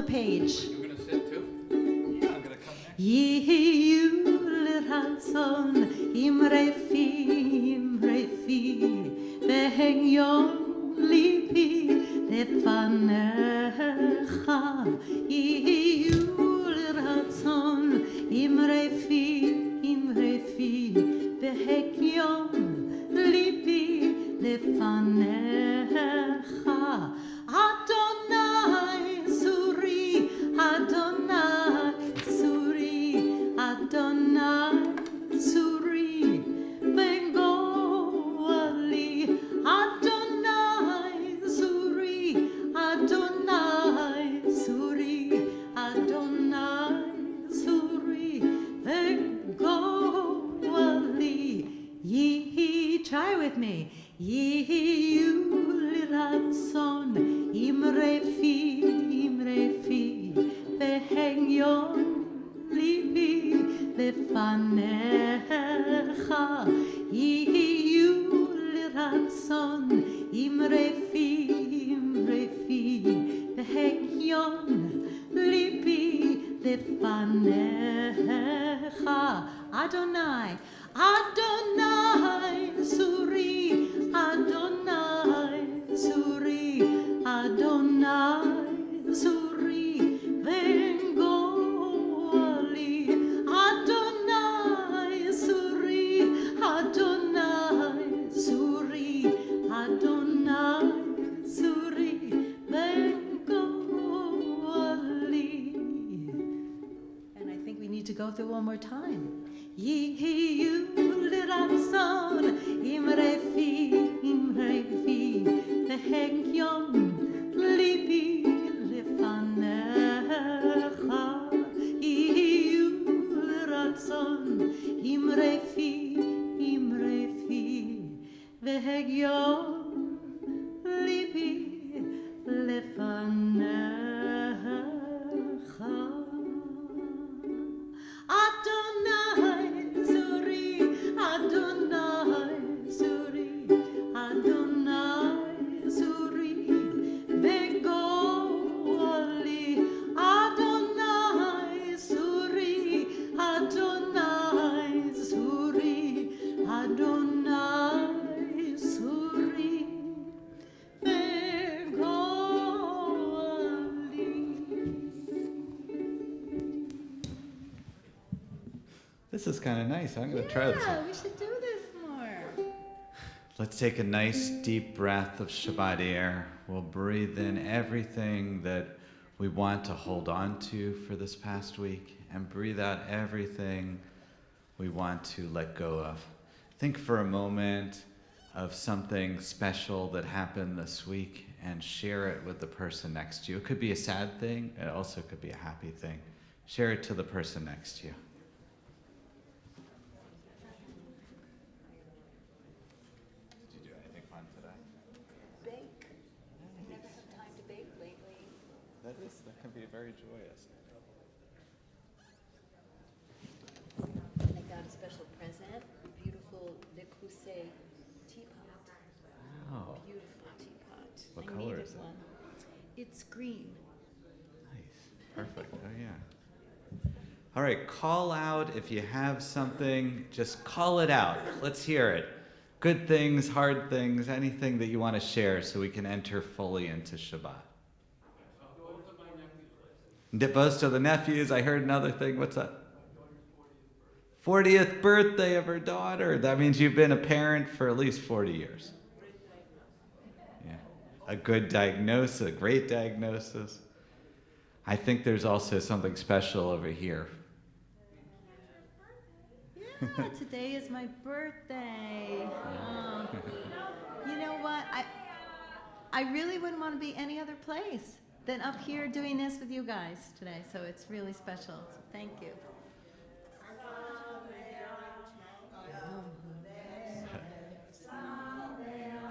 the page. You're going to sit too? Yeah, I'm going to come next. יהיו לרצון אמרפי והגיון ליבי לפניך יהיו לרצון אמרפי והגיון ליבי לפניך אדוני צורי אדוני צורי בגואלי אדוני צורי בגואלי try with me יהיו לרצון אמרפי והגיון ליבי לפניך יהיו לרצון אמרפי והגיון ליבי לפניך אדוני צורי אדוני צורי וגואלי אדוני צורי וגואלי. And I think we need to go through one more time. יהיו לרצון אמרפי והגיון ליבי לפניך יהיו לרצון אמרפי והגיון ליבי לפניך אדוני צורי בגואלי אדוני צורי This is kind of nice. I'm going to try this. Yeah, we should do this more. Let's take a nice deep breath of Shabbat air. We'll breathe in everything that we want to hold on to for this past week and breathe out everything we want to let go of. Think for a moment of something special that happened this week and share it with the person next to you. It could be a sad thing. It also could be a happy thing. Share it to the person next to you. That can be very joyous. I got a special present, a beautiful Le Creuset teapot. Wow. Beautiful teapot. What I color needed is it? one. It's green. Nice. Perfect. Oh, yeah. All right. Call out if you have something. Just call it out. Let's hear it. Good things, hard things, anything that you want to share so we can enter fully into Shabbat. Boast of the nephews. I heard another thing. What's that? 40th birthday of her daughter. That means you've been a parent for at least 40 years. Yeah. A good diagnosis, a great diagnosis. I think there's also something special over here. Yeah, today is my birthday. Oh. You know what? I really wouldn't want to be any other place than up here doing this with you guys today. So it's really special. So thank you.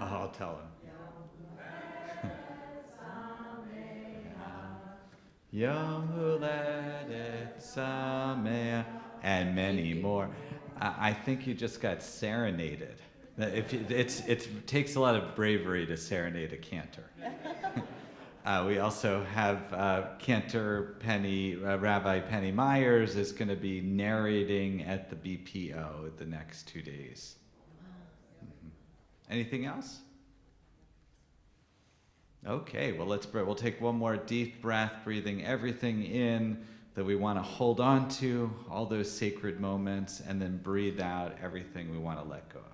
Oh, I'll tell him. Yom Huledet Sameach, and many more. I think you just got serenaded. It takes a lot of bravery to serenade a cantor. We also have Cantor Rabbi Penny Myers is going to be narrating at the BPO the next 2 days. Anything else? Okay, well, we'll take one more deep breath, breathing everything in that we want to hold on to, all those sacred moments, and then breathe out everything we want to let go of.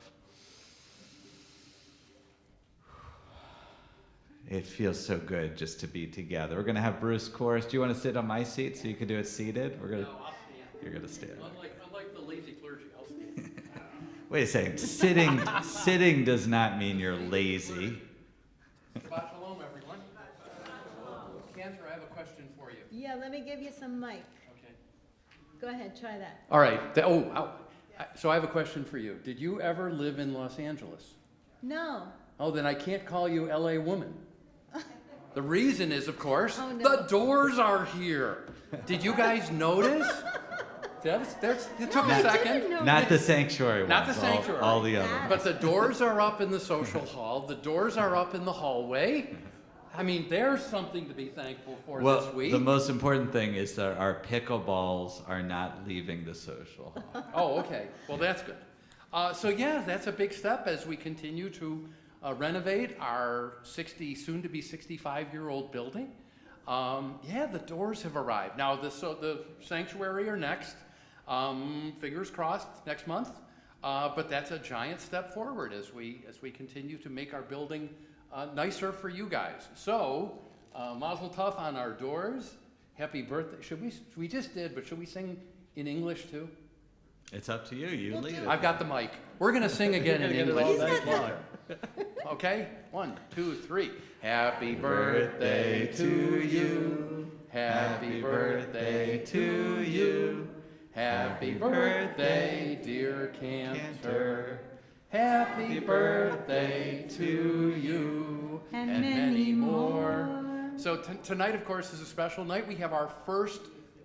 It feels so good just to be together. We're going to have Bruce chorus. Do you want to sit on my seat so you can do it seated? No, I'll stand. You're going to stand. Unlike the lazy clergy, I'll stand. Wait a second. Sitting does not mean you're lazy. Shabbat shalom, everyone. Cantor, I have a question for you. Yeah, let me give you some mic. Okay. Go ahead, try that. All right. So I have a question for you. Did you ever live in Los Angeles? No. Oh, then I can't call you LA woman. The reason is, of course, Oh, no. the Doors are here. Did you guys notice? It took a second. Not the sanctuary ones. Not the sanctuary. All the other ones. But the doors are up in the social hall. The doors are up in the hallway. I mean, there's something to be thankful for this week. The most important thing is that our pickleballs are not leaving the social hall. Oh, okay. Well, that's good. So yeah, that's a big step as we continue to renovate our soon-to-be 65-year-old building. Yeah, the doors have arrived. Now, the sanctuary are next. Fingers crossed next month. But that's a giant step forward as we continue to make our building nicer for you guys. So, Mazel Tov on our doors. Happy birthday. We just did, but should we sing in English too? It's up to you. You lead it. I've got the mic. We're going to sing again in English. He's got the- Okay? 1, 2, 3. Happy birthday to you. Happy birthday to you. Happy birthday, dear Cantor. Happy birthday to you. And many more. So tonight, of course, is a special night. We have our first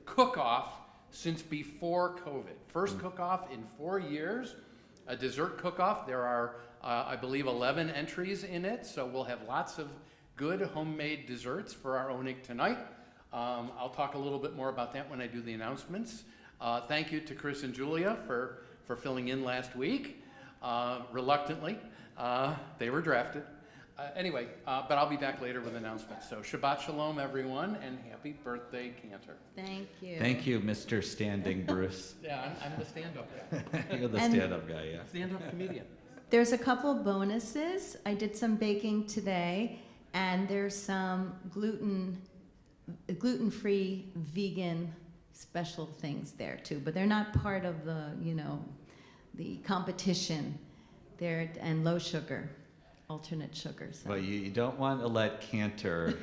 cook-off since before COVID. First cook-off in 4 years. A dessert cook-off. There are, I believe, 11 entries in it. So we'll have lots of good homemade desserts for our onig tonight. I'll talk a little bit more about that when I do the announcements. Thank you to Chris and Julia for filling in last week. Reluctantly, they were drafted. Anyway, but I'll be back later with announcements. So Shabbat Shalom, everyone, and happy birthday, Cantor. Thank you. Thank you, Mr. Standing Bruce. Yeah, I'm the stand-up guy. You're the And- stand-up guy, yeah. Stand-up comedian. There's a couple bonuses. I did some baking today, and there's some gluten-free vegan special things there too, but they're not part of the competition. And low sugar, alternate sugars. So. Well, you don't want to let Cantor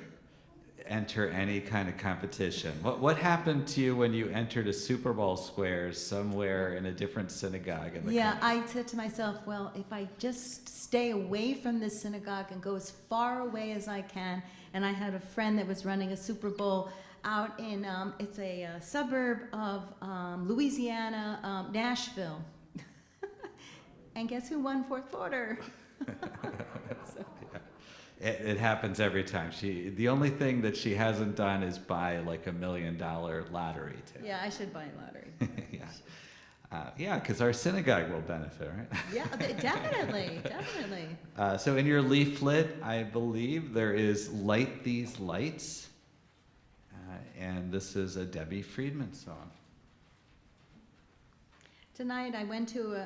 enter any kind of competition. What happened to you when you entered a Super Bowl square somewhere in a different synagogue in the country? I said to myself, well, if I just stay away from this synagogue and go as far away as I can, and I had a friend that was running a Super Bowl out in, it's a suburb of Louisiana, Nashville. And guess who won fourth quarter? So. It happens every time. The only thing that she hasn't done is buy like $1 million lottery ticket. Yeah, I should buy a lottery. Yeah, because our synagogue will benefit, right? Yeah, definitely, definitely. So in your leaflet, I believe there is Light These Lights. And this is a Debbie Friedman song. Tonight I went to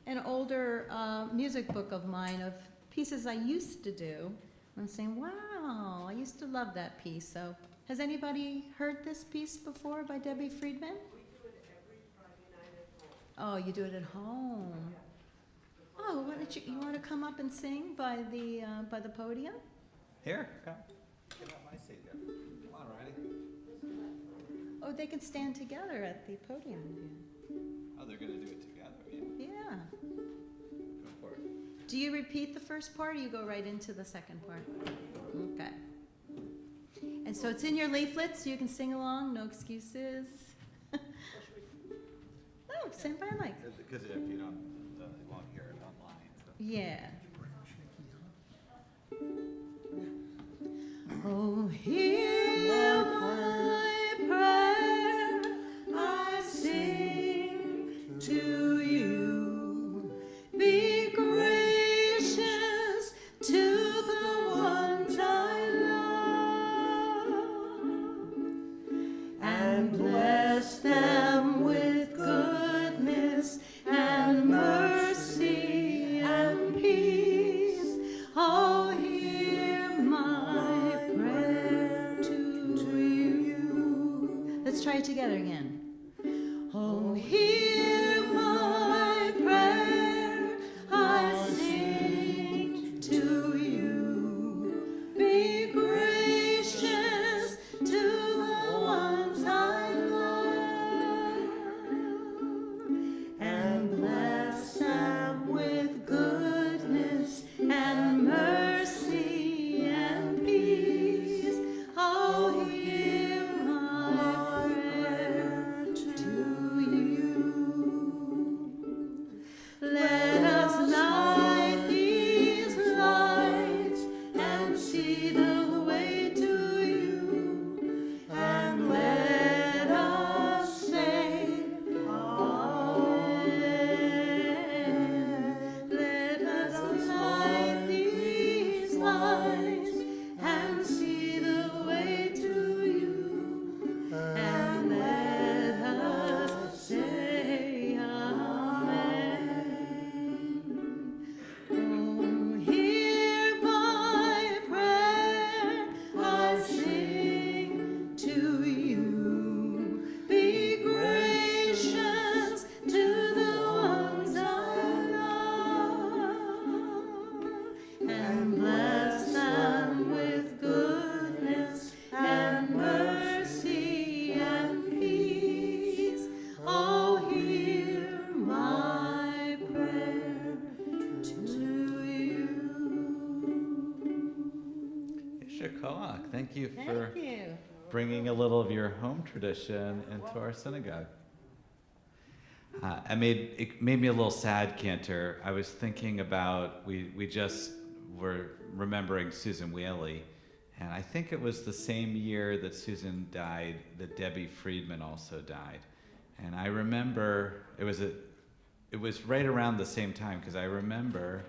an older music book of mine of pieces I used to do. I'm saying, wow, I used to love that piece. So has anybody heard this piece before by Debbie Friedman? We do it every Friday night at home. Oh, you do it at home. Oh, why don't you want to come up and sing by the podium? Here, come. Get out my seat there. Come on, Riley. Oh, they can stand together at the podium. Oh, they're going to do it together, yeah. Yeah. Go for it. Do you repeat the first part or you go right into the second part? Okay. And so it's in your leaflet so you can sing along, no excuses. No, stand by a mic. Because if you don't, you won't hear it online. So. Yeah. Oh, hear my prayer, I sing to you. Be gracious to the ones I love, and bless them with goodness and mercy and peace. Oh, hear my prayer to you. Let's try it together again. Oh, hear my prayer, I sing to you. Be gracious to the ones I love, and bless them with goodness and mercy and peace. Oh, hear my prayer to you. Let us light these lights and see the way to you, and let us say Amen. Let us light these lights and see the way to you, and let us say Amen. Oh, hear my prayer, I sing to you. Be gracious to the ones I love, and bless them with goodness and mercy and peace. Oh, hear my prayer to you. Shakak, thank you for Thank you. bringing a little of your home tradition into our synagogue. It made me a little sad, Cantor. I was thinking about, we just were remembering Susan Whaley, and I think it was the same year that Susan died that Debbie Friedman also died. And I remember, it was right around the same time, because I remember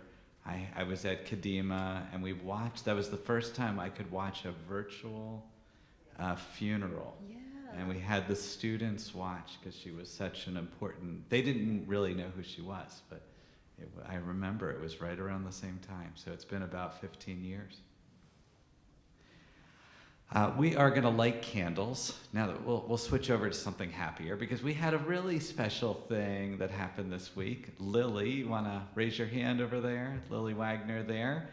I was at Kadima, and we watched, that was the first time I could watch a virtual funeral. Yeah. And we had the students watch because she was such an important, they didn't really know who she was, but I remember it was right around the same time. So it's been about 15 years. We are going to light candles. Now that we'll switch over to something happier because we had a really special thing that happened this week. Lily, you want to raise your hand over there? Lily Wagner there.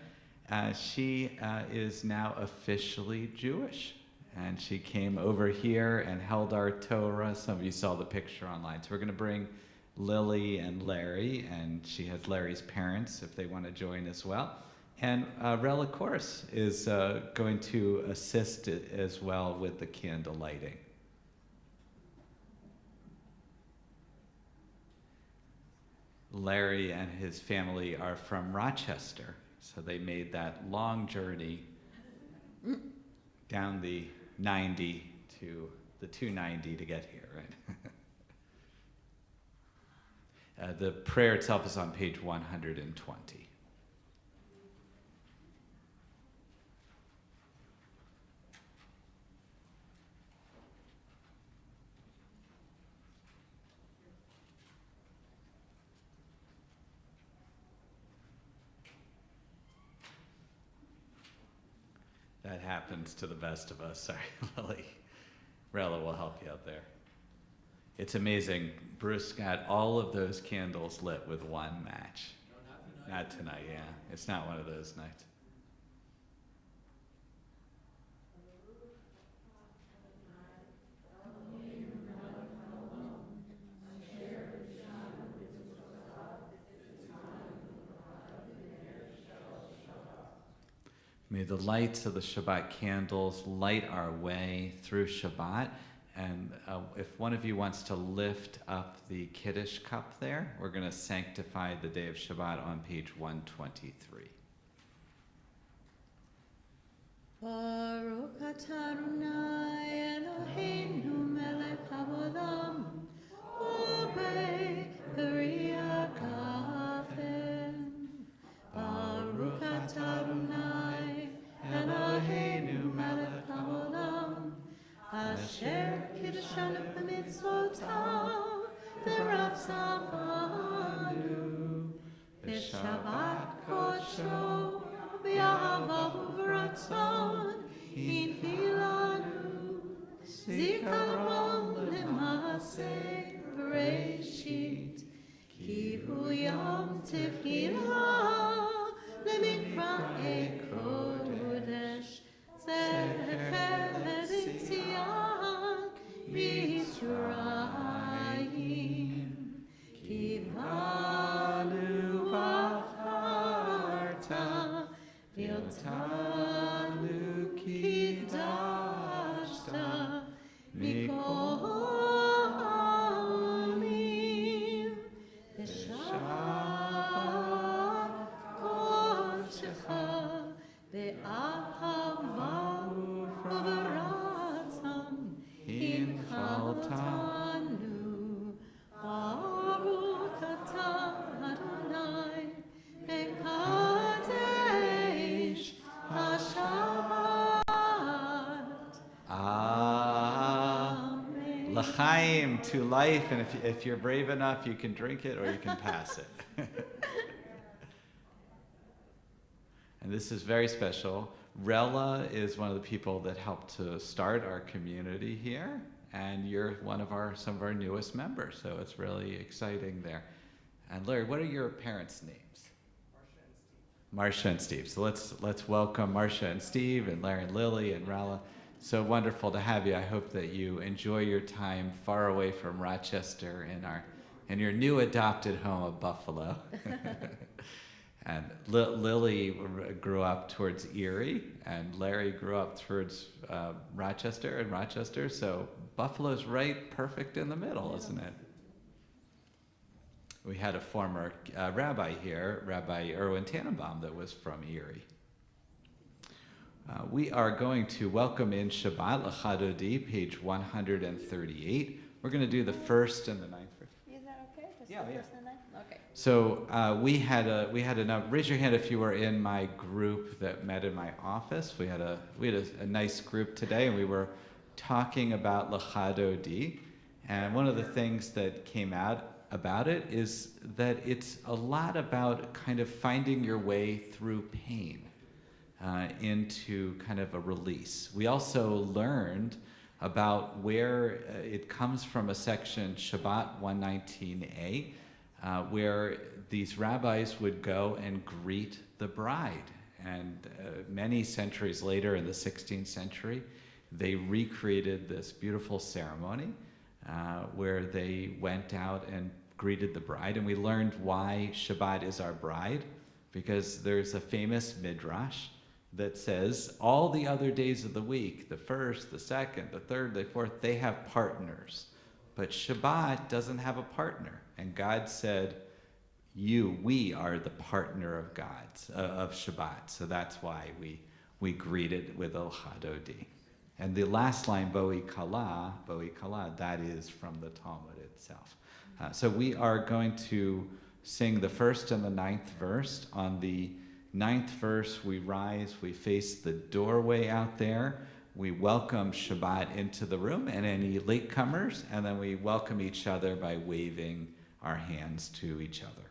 She is now officially Jewish. And she came over here and held our Torah. Some of you saw the picture online. So we're going to bring Lily and Larry, and she has Larry's parents if they want to join as well. And Rel, of course, is going to assist as well with the candle lighting. Larry and his family are from Rochester, so they made that long journey down the 90 to the 290 to get here, right? The prayer itself is on page 120. That happens to the best of us. Sorry, Lily. Rella will help you out there. It's amazing. Bruce got all of those candles lit with one match. No, not tonight, yeah. It's not one of those nights. May the lights of the Shabbat candles light our way through Shabbat. And if one of you wants to lift up the Kiddush cup there, we're going to sanctify the day of Shabbat on page 123. Baruch atah Adonai Eloheinu melech haolam, borei b'riah Baruch atah Adonai Eloheinu melech haolam, asher kiddushanu b'mitzvotav v'ratzavanu b'shabbat kodsho b'ahava u'v'ratzon hinchilanu zikaron l'maaseh Bereshit ki hu yom tefillah למקראי קודש, זכר יציאת מצרים. כי באנו בחרת, ואותנו קידשת, מכל העמים. באהבה וברצון הנחלתנו, ברוך אתה אדוני מקדש השבת. Amen. L'chaim, to life, and if you're brave enough, you can drink it or you can pass it. And this is very special. Rella is one of the people that helped to start our community here, and you're one of some of our newest members, so it's really exciting there. And Larry, what are your parents' names? Marcia and Steve. So let's welcome Marcia and Steve, and Larry and Lily and Rella. So wonderful to have you. I hope that you enjoy your time far away from Rochester in your new adopted home of Buffalo. And Lily grew up towards Erie, and Larry grew up towards Rochester, so Buffalo's right perfect in the middle, isn't it? We had a former rabbi here, Rabbi Erwin Tannenbaum, that was from Erie. We are going to welcome in Shabbat, L'Chadodi, page 138. We're going to do the first and the ninth verse. Is that okay? Just Yeah, the yeah. first and then? Okay. So we had a raise your hand if you were in my group that met in my office. We had a nice group today, and we were talking about L'Chadodi. And one of the things that came out about it is that it's a lot about kind of finding your way through pain into kind of a release. We also learned about where it comes from, a section, Shabbat 119a, where these rabbis would go and greet the bride. And many centuries later, in the 16th century, they recreated this beautiful ceremony where they went out and greeted the bride. And we learned why Shabbat is our bride, because there's a famous midrash that says all the other days of the week, the first, the second, the third, the fourth, they have partners. But Shabbat doesn't have a partner. And God said, we are the partner of of Shabbat. So that's why we greet it with L'Chadodi. And the last line, Boi Kala, that is from the Talmud itself. So we are going to sing the first and the ninth verse. On the ninth verse, we rise, we face the doorway out there. We welcome Shabbat into the room and any latecomers, and then we welcome each other by waving our hands to each other.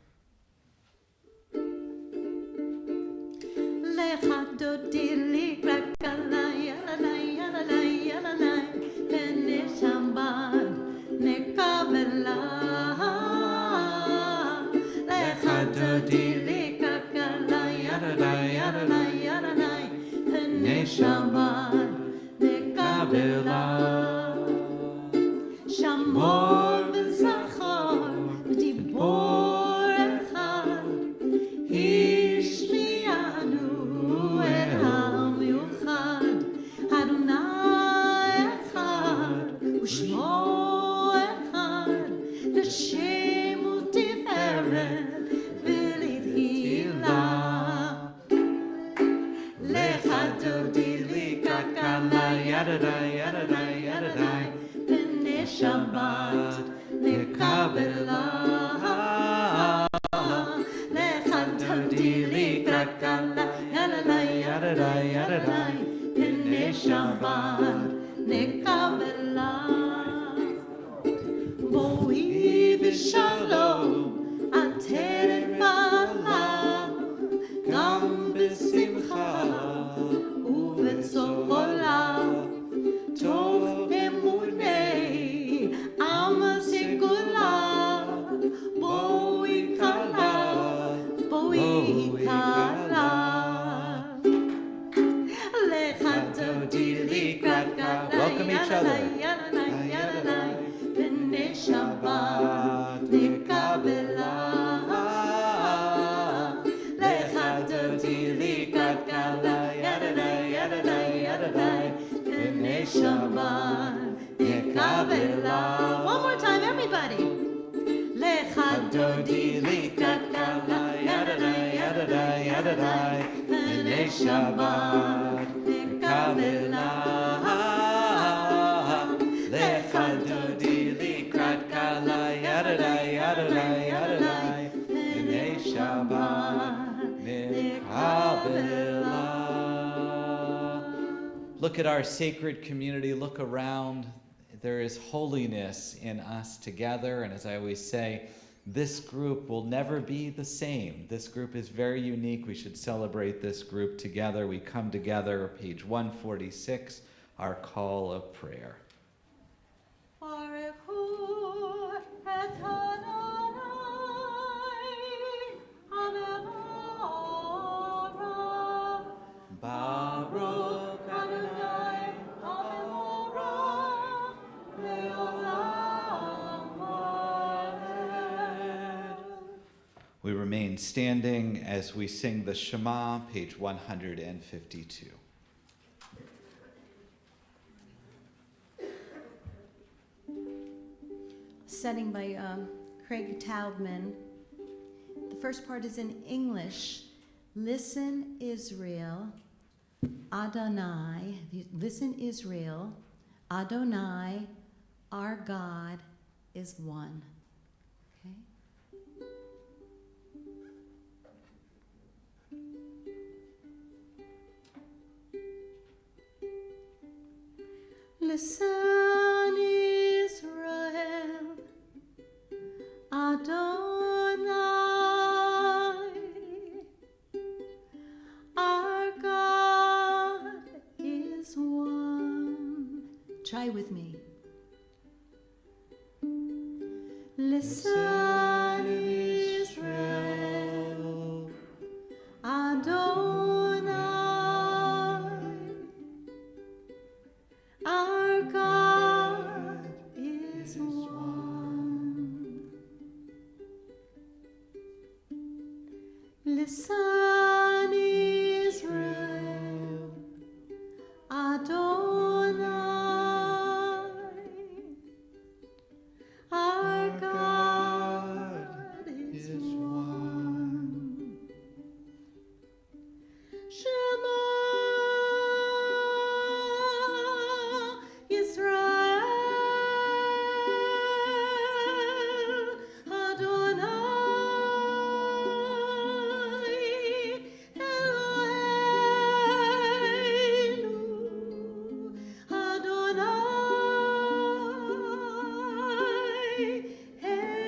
שמור וזכור ודיבור אחד השמיענו אל המיוחד אדוני אחד ושמו אחד לשם ותפארת ולתהילה לך דודי לי Shabbat nekabelah lechatoti likrat kala yadadai yadadai yadadai b'nei Shabbat nekabelah boi v'shalom ateret bala gam b'simcha ובצהולה תוך אמוני עם הסגולה בואי קלה לך דודי לקראת קלה ידעי בני שבת נקבלה לך דודי לקראת קלה b'nei Shabbat nekabelah. One more time, everybody. Lecha dodi likrat kala yadadai yadadai yadadai b'nei Shabbat nekabelah. Lecha dodi likrat kala yadadai yadadai yadadai b'nei Shabbat nekabelah. Look at our sacred community. Look around. There is holiness in us together. And as I always say, this group will never be the same. This group is very unique. We should celebrate this group together. We come together, page 146, our call of prayer. Baruch Adonai Hamevorach Leolam Vaed. We remain standing as we sing the Shema, page 152. Setting by Craig Taubman. The first part is in English. Listen, Israel. Adonai, listen Israel, Adonai, our God is one. Okay? Listen Israel, Adonai, our God is one. Try with me. Listen, Israel, Adonai, our God is one. Listen, Israel, Adonai, our God is one. Shema Yisrael, Adonai Eloheinu, Adonai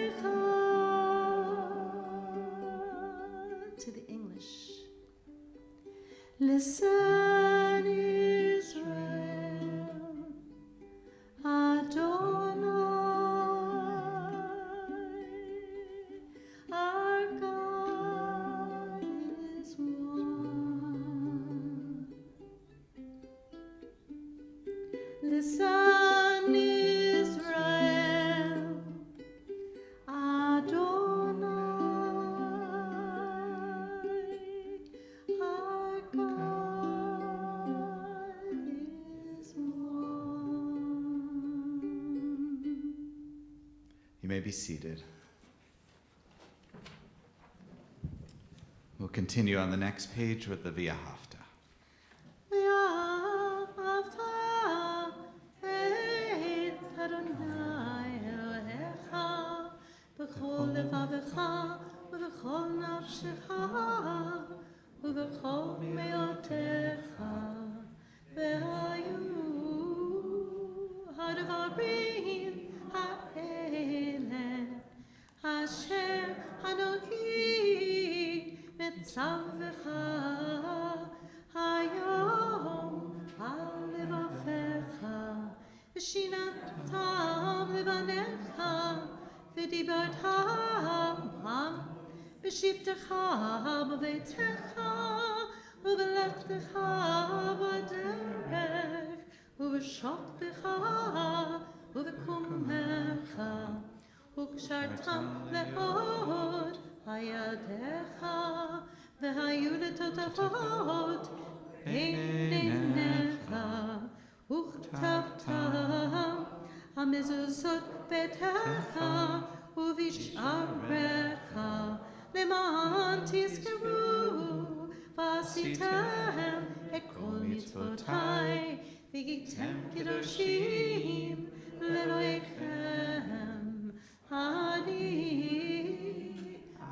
Echad. To the English. Listen, Israel, Adonai, our God is one. Listen, Israel, Adonai, our God is one. You may be seated. We'll continue on the next page with the Via Hafta. Via Hafta, et Adonai. ובכל נפשך ובכל מאודך והיו הדברים האלה אשר אנוכי מצווך היום על לבביך ושיננתם לבניך ודיברת בם בשבתך בביתך ובלכתך בדרך ובשוכבך ובקומך וקשרתם מאוד הידיך והיו לטוטפות בין עיניך וכתבתם המזוזות ביתך ובשעריך למען תזכרו ועשיתם את כל מצוותיי והייתם קדושים לאלוהיכם אני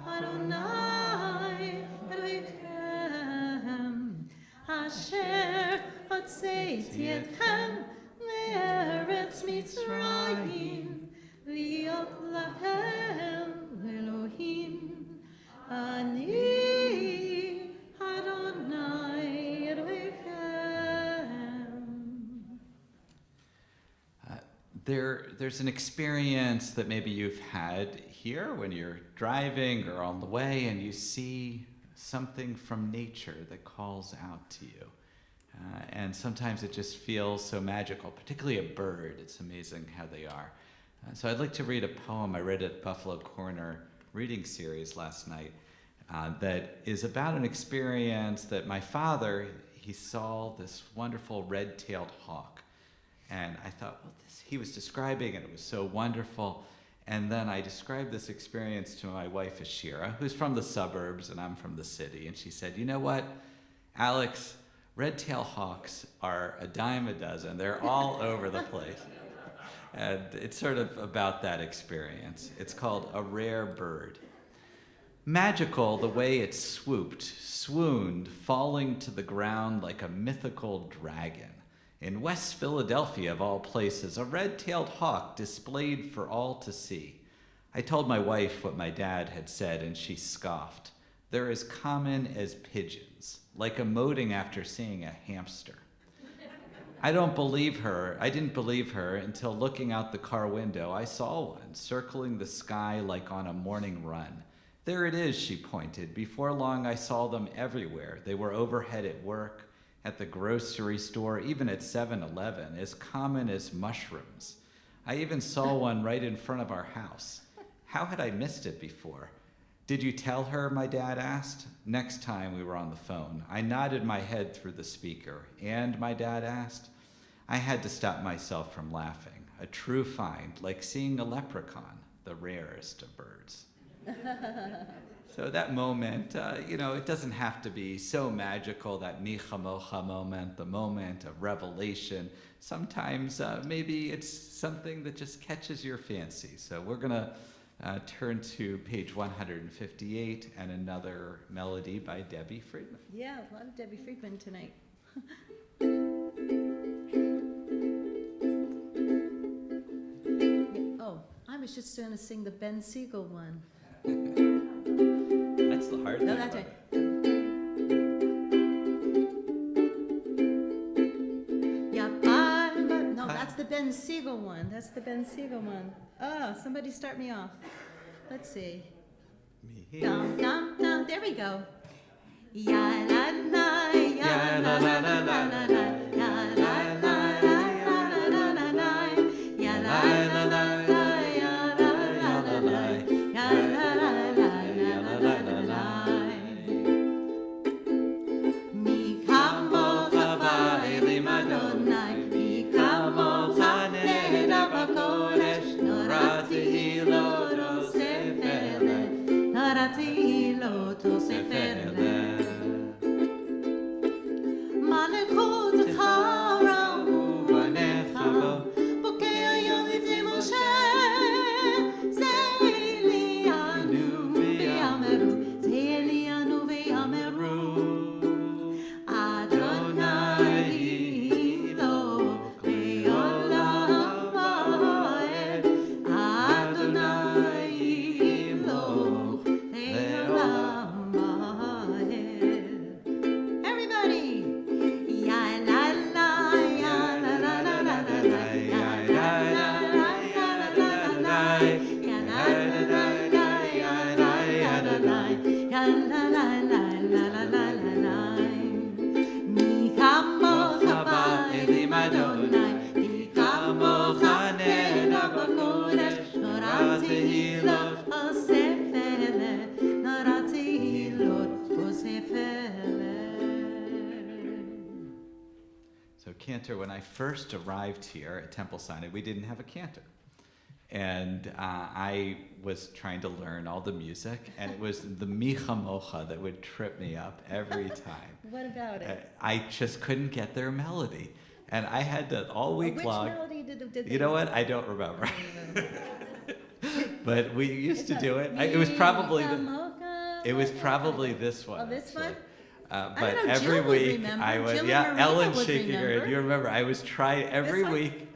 אדוני אלוהיכם אשר הוצאתי אתכם מארץ מצרים להיות לכם אלוהים אני אדוני אלוהיכם. There's an experience that maybe you've had here when you're driving or on the way and you see something from nature that calls out to you. And sometimes it just feels so magical, particularly a bird. It's amazing how they are. So I'd like to read a poem I read at Buffalo Corner reading series last night that is about an experience that my father, he saw this wonderful red-tailed hawk. And I thought, well, he was describing it. It was so wonderful. And then I described this experience to my wife, Ashira, who's from the suburbs, and I'm from the city. And she said, you know what, Alex, red-tailed hawks are a dime a dozen. They're all over the place. And it's sort of about that experience. It's called A Rare Bird. Magical the way it swooned, falling to the ground like a mythical dragon. In West Philadelphia, of all places, a red-tailed hawk displayed for all to see. I told my wife what my dad had said, and she scoffed. They're as common as pigeons, like emoting after seeing a hamster. I didn't believe her until looking out the car window, I saw one circling the sky like on a morning run. There it is, she pointed. Before long, I saw them everywhere. They were overhead at work, at the grocery store, even at 7-Eleven, as common as mushrooms. I even saw one right in front of our house. How had I missed it before? Did you tell her, my dad asked? Next time we were on the phone. I nodded my head through the speaker. And, my dad asked? I had to stop myself from laughing. A true find, like seeing a leprechaun, the rarest of birds. So that moment, it doesn't have to be so magical, that mi chamocha moment, the moment of revelation. Sometimes maybe it's something that just catches your fancy. So we're going to turn to page 158 and another melody by Debbie Friedman. Yeah, a lot of Debbie Friedman tonight. Oh, I was just going to sing the Ben Siegel one. That's the hard thing. No, that's right. No, that's the Ben Siegel one. That's the Ben Siegel one. Oh, somebody start me off. Let's see. Dum, dum, dum. There we go. Ya la la, ya la la la la la la, ya la la la la la la la, ya la la la la, ya la la la la, ya la la la la la la. Mi kamocha ba'elim Adonai, mi kamocha nehedar b'kodesh, norati lo tosef eleh, norati lo tosef eleh. Tehilot Osefele, Nara Tehilot Osefele. So cantor, when I first arrived here at Temple Sinai, we didn't have a cantor. And I was trying to learn all the music, and it was the Micha Mocha that would trip me up every time. What about it? I just couldn't get their melody. And I had to, all week Which long. melody did they You know what? I don't remember. But we used to do it. It was probably this one. Oh, this actually. one? But don't know, every Jill would week remember. I would, Jill yeah, and Marina Ellen would shaking her head. remember. You remember? I was trying every one? week.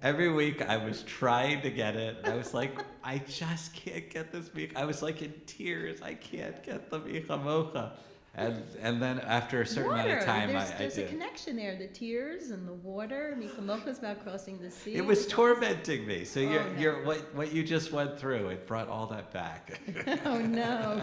Every week I was trying to get it. I was like, I just can't get this Micha. I was like in tears. I can't get the Micha Mocha. And then after a certain amount of time, I There's a did. connection there. The tears and the water. Micha Mocha is about crossing the sea. It was tormenting me. So Oh, you're what you just went through. It brought all that back. Oh no.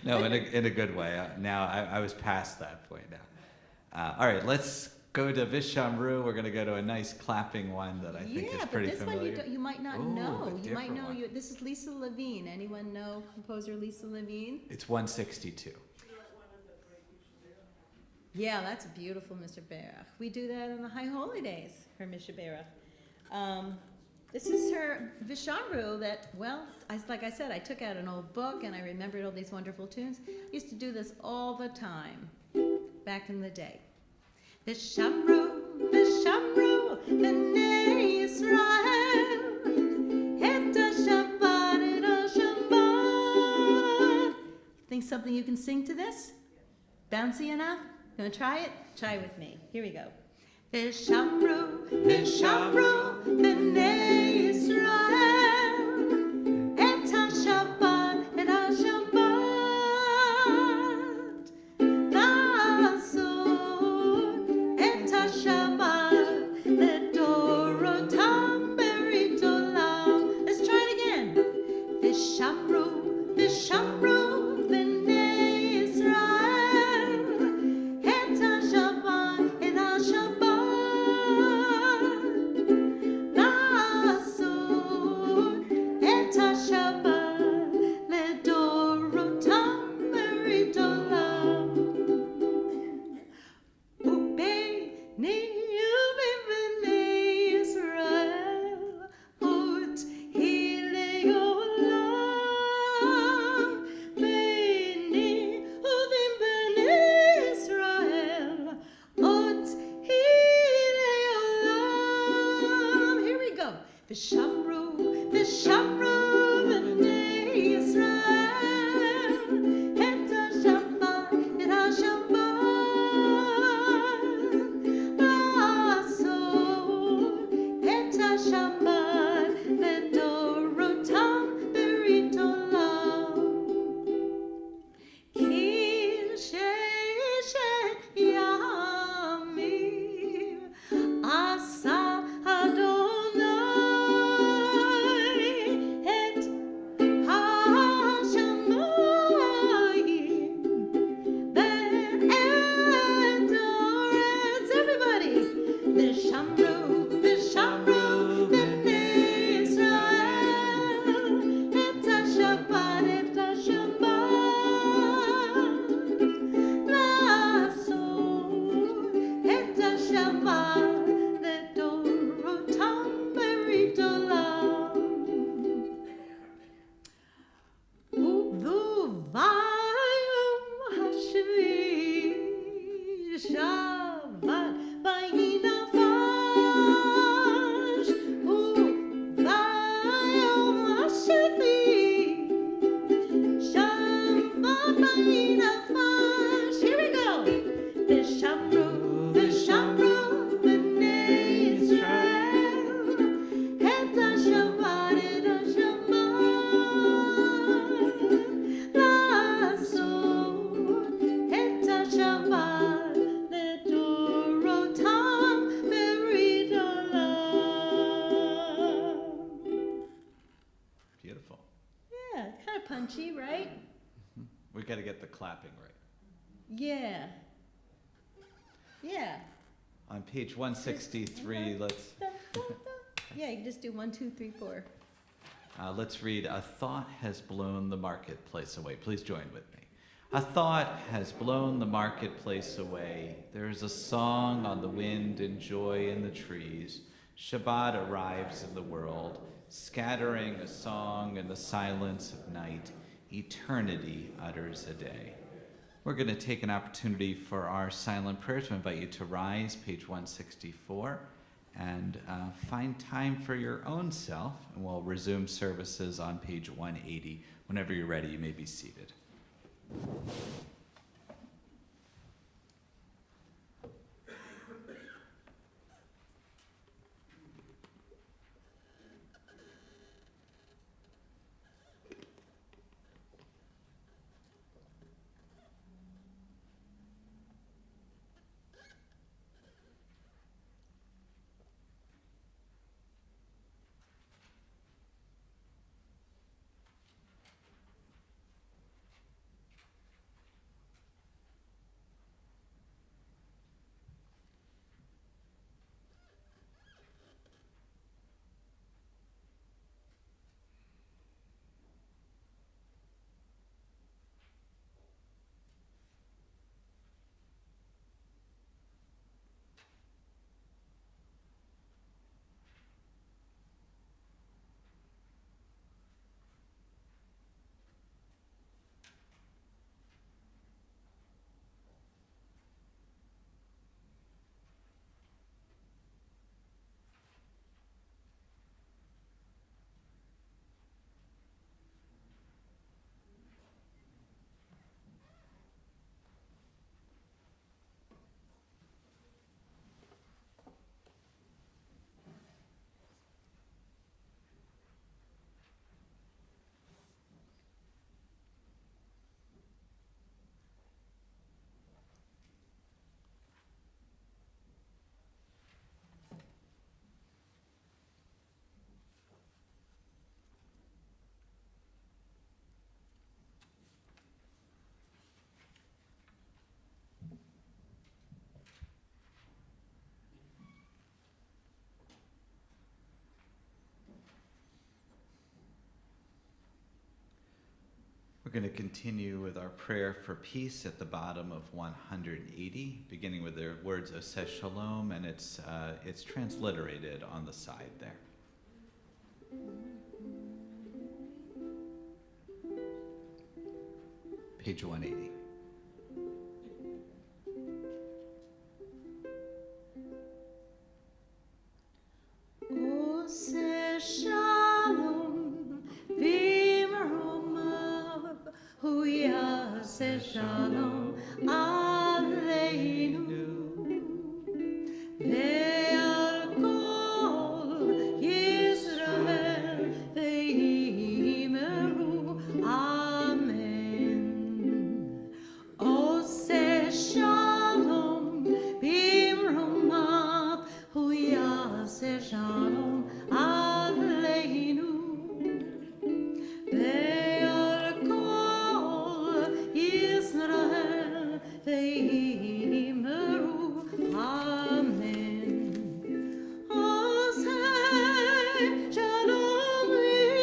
No, in a good way. Now I was past that point now. All right, let's go to Vishamru. We're going to go to a nice clapping one that I think is pretty but this familiar. one you might not Ooh, know. a You might different know. one. This is Lisa Levine. Anyone know composer Lisa Levine? It's 162. Yeah, that's beautiful, Mr. Berach. We do that on the High Holy Days for Mr. Berach. This is her Vishamru that, well, like I said, I took out an old book and I remembered all these wonderful tunes. I used to do this all the time back in the day. Vishamru, Vishamru, B'nai Yisrael, et ha-Shabbat, et ha-Shabbat. Think something you can sing to this? Bouncy enough? You want to try it? Try with me. Here we go. Vishamru, Vishamru, B'nai Yisrael, et ha-Shabbat, et ha-Shabbat. V'asor et ha-Shabbat, ledorotam berit olam. Let's try it again. Vishamru, Vishamru, B'nai Yisrael, et ha-Shabbat, et ha-Shabbat. V'asor et ha-Shabbat, ledorotam berit olam. U'beni u'b'nei Yisrael, ut hilei olam. Beni u'b'nei Yisrael, ut hilei olam. Here we go. Vishamru, Vishamru, B'nai Yisrael, et ha-Shabbat, et ha-Shabbat. V'asor et ha-Shabbat, ledorotam berit olam. Ki sheshet yamim asa Adonai et ha-shamayim ve'et haaretz. Everybody, Vishamru, Vishamru, B'nai Yisrael, et ha-Shabbat, et ha-Shabbat. V'asor et ha-Shabbat, ledorotam berit olam. U'v'vayom hashvi Shabbat vayinafash. U'v'vayom hashvi Shabbat vayinafash. Here we go. Vishamru, Vishamru, B'nai Yisrael, et ha-Shabbat, et ha-Shabbat. V'asor et ha-Shabbat, ledorotam berit olam. Beautiful. Yeah, kind of punchy, right? We got to get the clapping right. Yeah. Yeah. On page 163, let's. Dun, dun, dun. Yeah, you can just do 1, 2, 3, 4. Let's read, "A thought has blown the marketplace away." Please join with me. A thought has blown the marketplace away. There is a song on the wind and joy in the trees. Shabbat arrives in the world, scattering a song in the silence of night. Eternity utters a day. We're going to take an opportunity for our silent prayer to invite you to rise, page 164, and find time for your own self. And we'll resume services on page 180. Whenever you're ready, you may be seated. We're going to continue with our prayer for peace at the bottom of 180, beginning with the words "Oseh Shalom," and it's transliterated on the side there. Page 180. Oseh Shalom v'imromav hu yaseh shalom aleinu ve'al kol Yisrael ve'imeru amen. Oseh shalom b'imromav hu yaseh shalom aleinu ve'al kol Yisrael ve'imeru amen. Oseh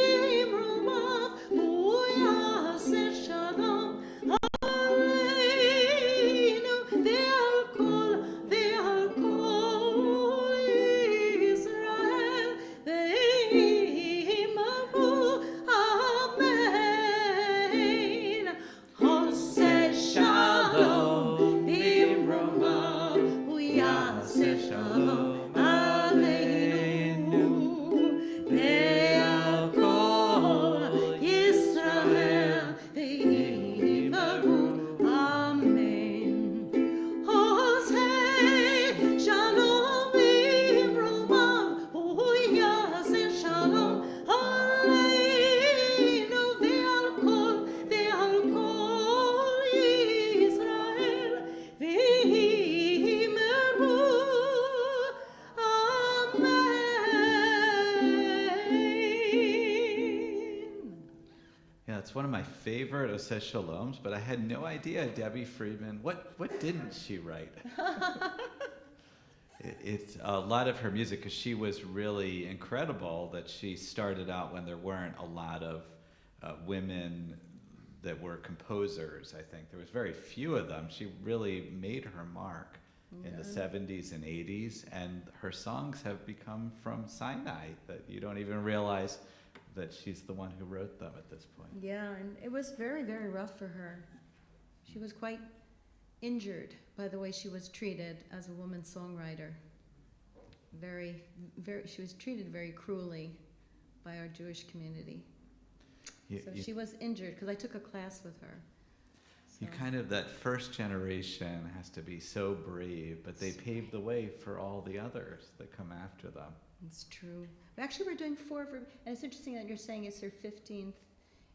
shalom b'imromav hu yaseh shalom aleinu ve'al kol Yisrael ve'imeru amen. Oseh shalom b'imromav hu yaseh shalom aleinu ve'al kol Yisrael ve'imeru amen. Oseh shalom b'imromav hu yaseh shalom aleinu ve'al kol Yisrael ve'imeru amen. Yeah, it's one of my favorite Oseh Shaloms, but I had no idea Debbie Friedman, what didn't she write? It's a lot of her music, because she was really incredible that she started out when there weren't a lot of women that were composers. I think there was very few of them. She really made her mark in the 70s and 80s, and her songs have become from Sinai that you don't even realize that she's the one who wrote them at this point. Yeah, and it was very, very rough for her. She was quite injured by the way she was treated as a woman songwriter. She was treated very cruelly by our Jewish community. So she was injured, because I took a class with her. You So- kind of, that first generation has to be so brave, but they paved the way for all the others that come after them. It's true. Actually, we're doing 4 of her, and it's interesting that you're saying it's her 15th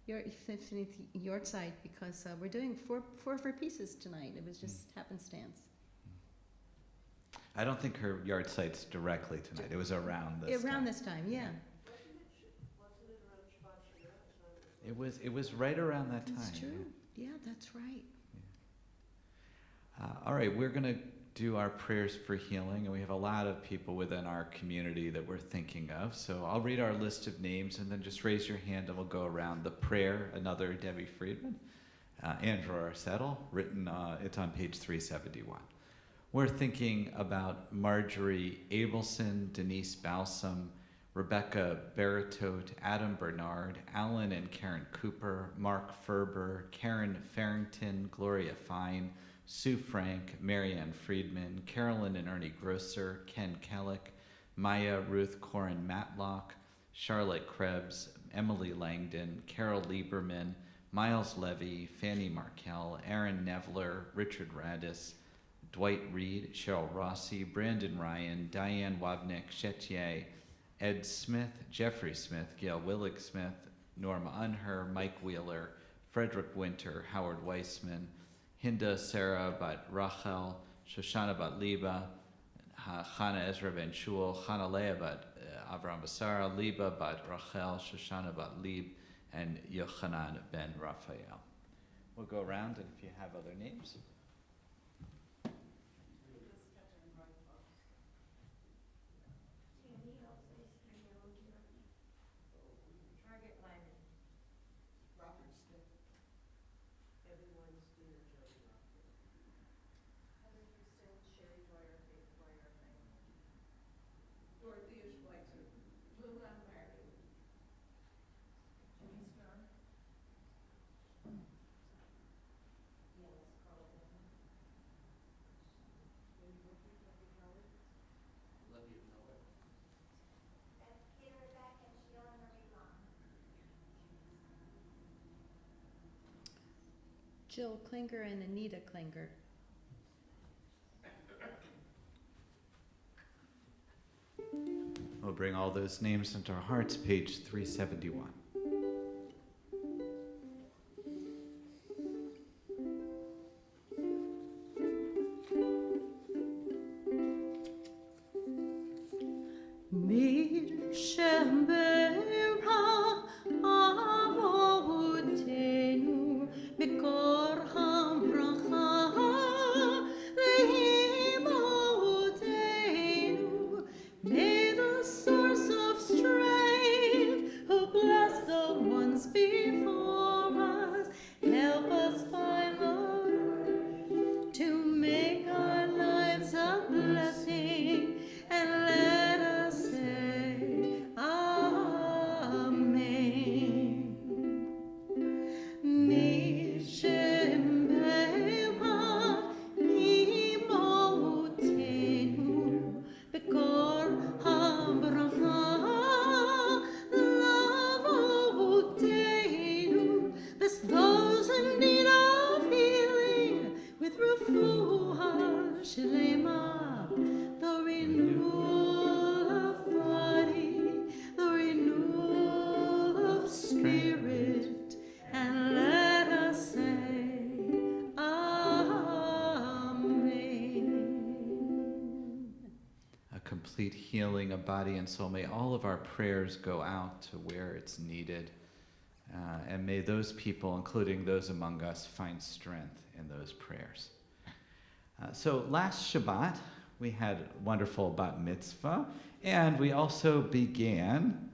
Yortzeit, because we're doing four of her pieces tonight. It was just happenstance. I don't think her yard site's directly tonight. It was around this Around time. this time, yeah. Wasn't it around Shabbat Shira? It was right around that time. That's true. Yeah, that's right. All right, we're going to do our prayers for healing, and we have a lot of people within our community that we're thinking of. So I'll read our list of names, and then just raise your hand, and we'll go around. The prayer, another Debbie Friedman, Andrew Arsettle, written, it's on page 371. We're thinking about Marjorie Abelson, Denise Balsam, Rebecca Baratot, Adam Bernard, Alan and Karen Cooper, Mark Ferber, Karen Farrington, Gloria Fine, Sue Frank, Marianne Friedman, Carolyn and Ernie Grosser, Ken Kellick, Maya Ruth Corin Matlock, Charlotte Krebs, Emily Langdon, Carol Lieberman, Miles Levy, Fanny Markel, Aaron Nevler, Richard Radis, Dwight Reed, Cheryl Rossi, Brandon Ryan, Diane Wabnick, Chetier, Ed Smith, Jeffrey Smith, Gail Willig Smith, Norma Unher, Mike Wheeler, Frederick Winter, Howard Weissman, Hinda Sarah Bat Rachel, Shoshana Bat Liba, Chana Ezra Ben Shul, Chana Leah Bat Avram Basara, Liba Bat Rachel, Shoshana Bat Lib, and Yochanan Ben Raphael. We'll go around, and if you have other names. Robert Smith. Evan Weinstein or Joey Rocker. Heather Houston, Sherry Dwyer, Faith Dwyer, Dorothea Schweitzer, Lou Lombardi. Jimmy Starr. Yes, Carl Devlin. Wendy Murphy, Becky Howard. Jill Klinger and Anita Klinger. We'll bring all those names into our hearts, page 371. May the source of strength, who bless the ones before us, help us find the to make our lives a blessing, and let us say Amen. Mishem Bema Imotenu Bekor Habraha Lavotenu. Bless those in need of healing with Refuah Shlema, the renewal of body, the renewal of spirit, and let us say Amen. A complete healing of body and soul. May all of our prayers go out to where it's needed. And may those people, including those among us, find strength in those prayers. So last Shabbat, we had a wonderful bat mitzvah, and we also began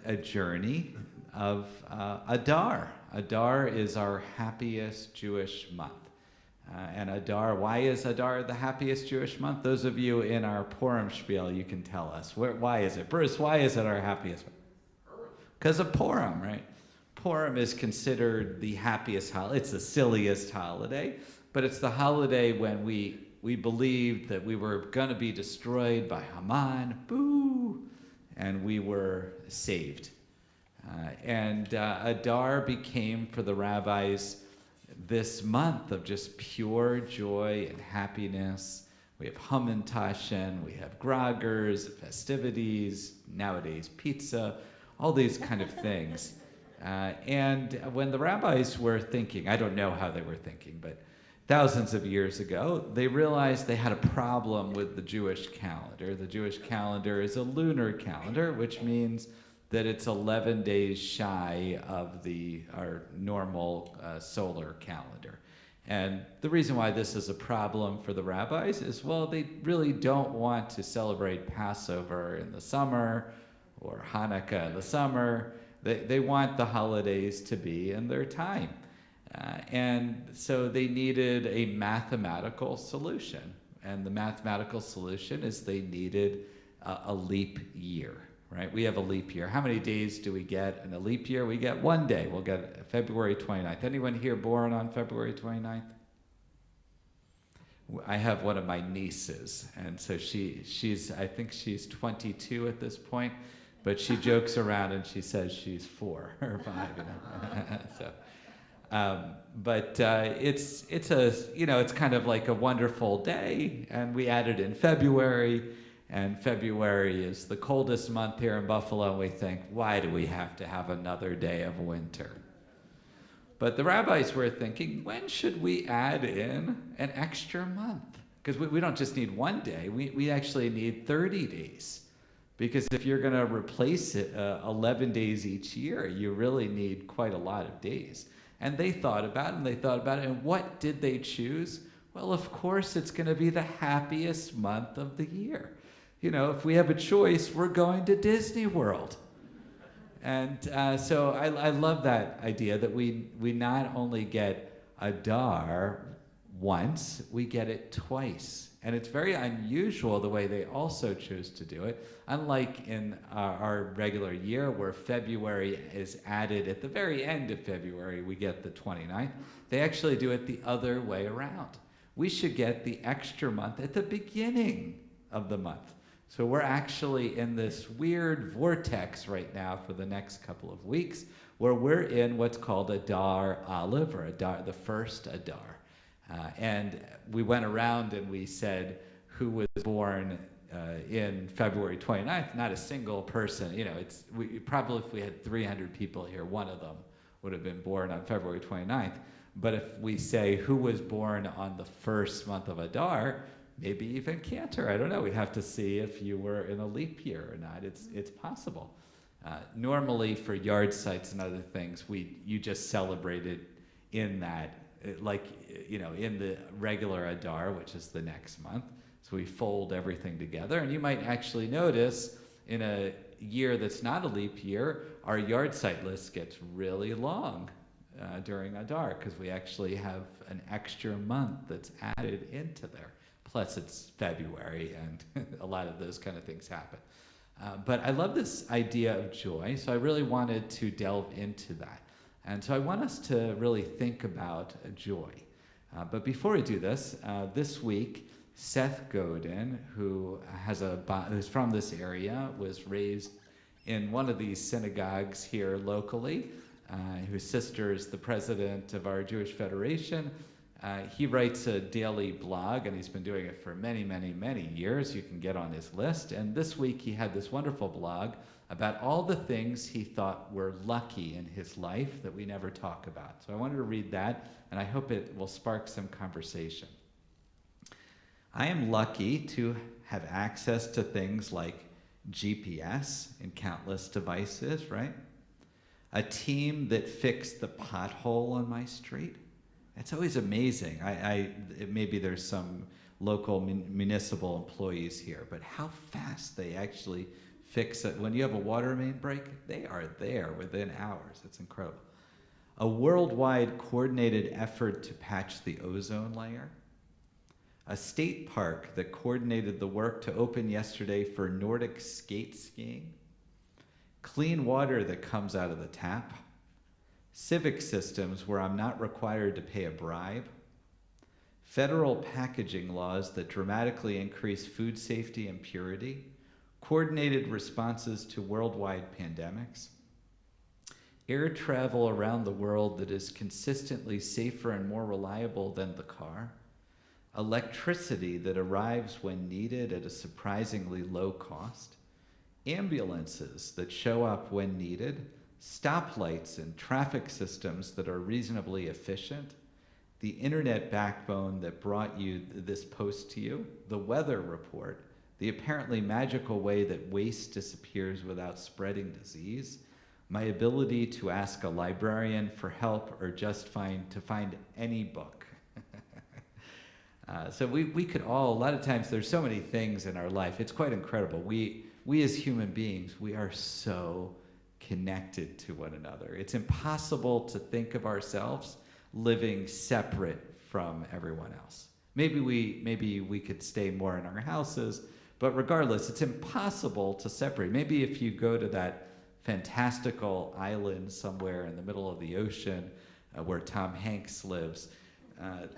a journey of Adar. Adar is our happiest Jewish month. And Adar, why is Adar the happiest Jewish month? Those of you in our Purim spiel, you can tell us. Why is it? Bruce, why is it our happiest month? Because of Purim, right? Purim is considered the happiest holiday. It's the silliest holiday, but it's the holiday when we believed that we were going to be destroyed by Haman, boo, and we were saved. Adar became, for the rabbis, this month of just pure joy and happiness. We have Hamantaschen, we have Grogers, festivities, nowadays pizza, all these kind of things. And when the rabbis were thinking, I don't know how they were thinking, but thousands of years ago, they realized they had a problem with the Jewish calendar. The Jewish calendar is a lunar calendar, which means that it's 11 days shy of our normal solar calendar. And the reason why this is a problem for the rabbis is, well, they really don't want to celebrate Passover in the summer or Hanukkah in the summer. They want the holidays to be in their time. And so they needed a mathematical solution. And the mathematical solution is they needed a leap year. Right? We have a leap year. How many days do we get in a leap year? We get one day. We'll get February 29th. Anyone here born on February 29th? I have one of my nieces, and so I think she's 22 at this point, but she jokes around and she says she's 4 or 5. It's kind of like a wonderful day, and we added in February. And February is the coldest month here in Buffalo, and we think, why do we have to have another day of winter? But the rabbis were thinking, when should we add in an extra month? Because we don't just need one day, we actually need 30 days. Because if you're going to replace it 11 days each year, you really need quite a lot of days. And they thought about it, and what did they choose? Well, of course, it's going to be the happiest month of the year. You know, if we have a choice, we're going to Disney World. And so I love that idea that we not only get Adar once, we get it twice. And it's very unusual the way they also chose to do it. Unlike in our regular year where February is added at the very end of February, we get the 29th. They actually do it the other way around. We should get the extra month at the beginning of the month. So we're actually in this weird vortex right now for the next couple of weeks where we're in what's called Adar Aleph, or Adar, the first Adar. And we went around and we said who was born in February 29th. Not a single person. You know, probably if we had 300 people here, one of them would have been born on February 29th. But if we say who was born on the first month of Adar, maybe even Cantor. I don't know. We'd have to see if you were in a leap year or not. It's possible. Normally for yard sites and other things, you just celebrate it in that, in the regular Adar, which is the next month. So we fold everything together. And you might actually notice in a year that's not a leap year, our yard site list gets really long during Adar because we actually have an extra month that's added into there. Plus it's February and a lot of those kind of things happen. But I love this idea of joy, so I really wanted to delve into that. And so I want us to really think about joy. But before we do this, this week, Seth Godin, who's from this area, was raised in one of these synagogues here locally, whose sister is the president of our Jewish Federation. He writes a daily blog, and he's been doing it for many, many, many years. You can get on his list. And this week he had this wonderful blog about all the things he thought were lucky in his life that we never talk about. So I wanted to read that, and I hope it will spark some conversation. I am lucky to have access to things like GPS and countless devices, right? A team that fixed the pothole on my street. It's always amazing. Maybe there's some local municipal employees here, but how fast they actually fix it. When you have a water main break, they are there within hours. It's incredible. A worldwide coordinated effort to patch the ozone layer. A state park that coordinated the work to open yesterday for Nordic skate skiing. Clean water that comes out of the tap. Civic systems where I'm not required to pay a bribe. Federal packaging laws that dramatically increase food safety and purity. Coordinated responses to worldwide pandemics. Air travel around the world that is consistently safer and more reliable than the car. Electricity that arrives when needed at a surprisingly low cost. Ambulances that show up when needed. Stoplights and traffic systems that are reasonably efficient. The internet backbone that brought you this post to you. The weather report. The apparently magical way that waste disappears without spreading disease. My ability to ask a librarian for help or just find any book. So we could all, a lot of times there's so many things in our life. It's quite incredible. We as human beings, we are so connected to one another. It's impossible to think of ourselves living separate from everyone else. Maybe we could stay more in our houses, but regardless, it's impossible to separate. Maybe if you go to that fantastical island somewhere in the middle of the ocean where Tom Hanks lives,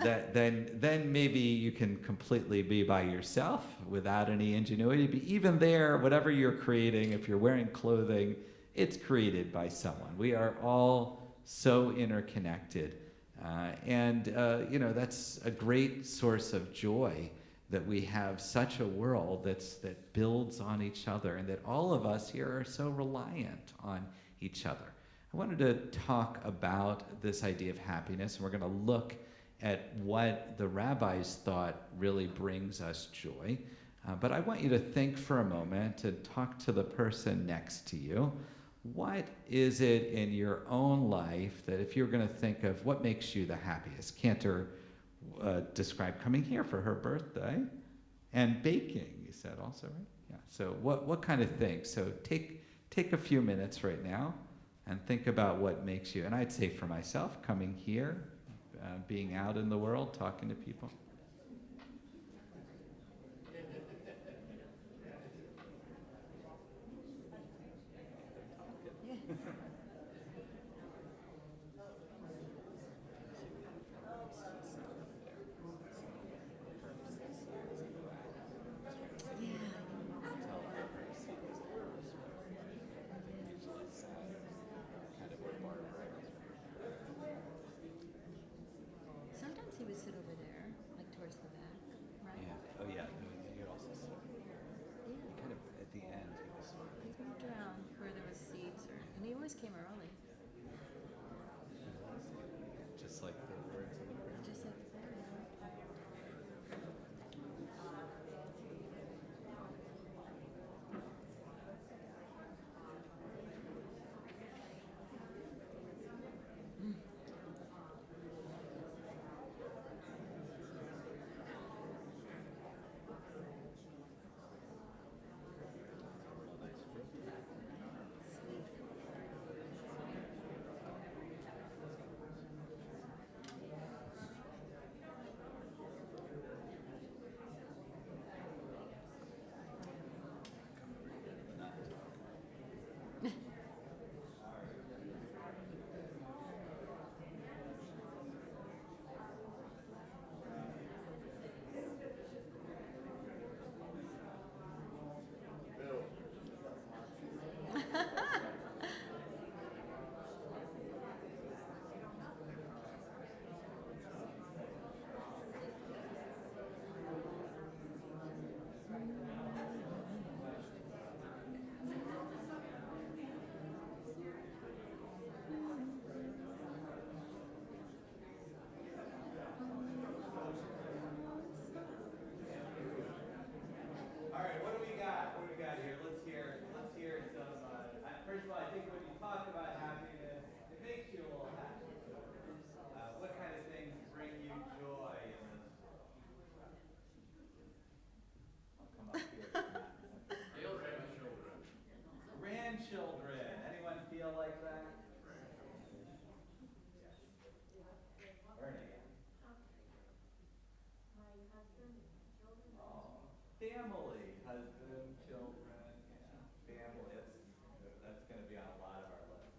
then maybe you can completely be by yourself without any ingenuity. But even there, whatever you're creating, if you're wearing clothing, it's created by someone. We are all so interconnected. That's a great source of joy that we have such a world that builds on each other, and that all of us here are so reliant on each other. I wanted to talk about this idea of happiness, and we're going to look at what the rabbis thought really brings us joy. But I want you to think for a moment and talk to the person next to you. What is it in your own life that, if you're going to think of what makes you the happiest? Cantor described coming here for her birthday and baking, you said also, right? Yeah. So what kind of things? So take a few minutes right now and think about what makes you, and I'd say for myself, coming here, being out in the world, talking to people. Sometimes he would sit over there, like towards the back, right? Yeah. Oh yeah. You could also see. Yeah. Kind of at the end, he was. He's moved around where there was seats, and he always came early, Just like the words of the prayer. just like the prayer. feel like that? Ernie. Oh, family, husband, children, yeah, family. That's going to be on a lot of our lists.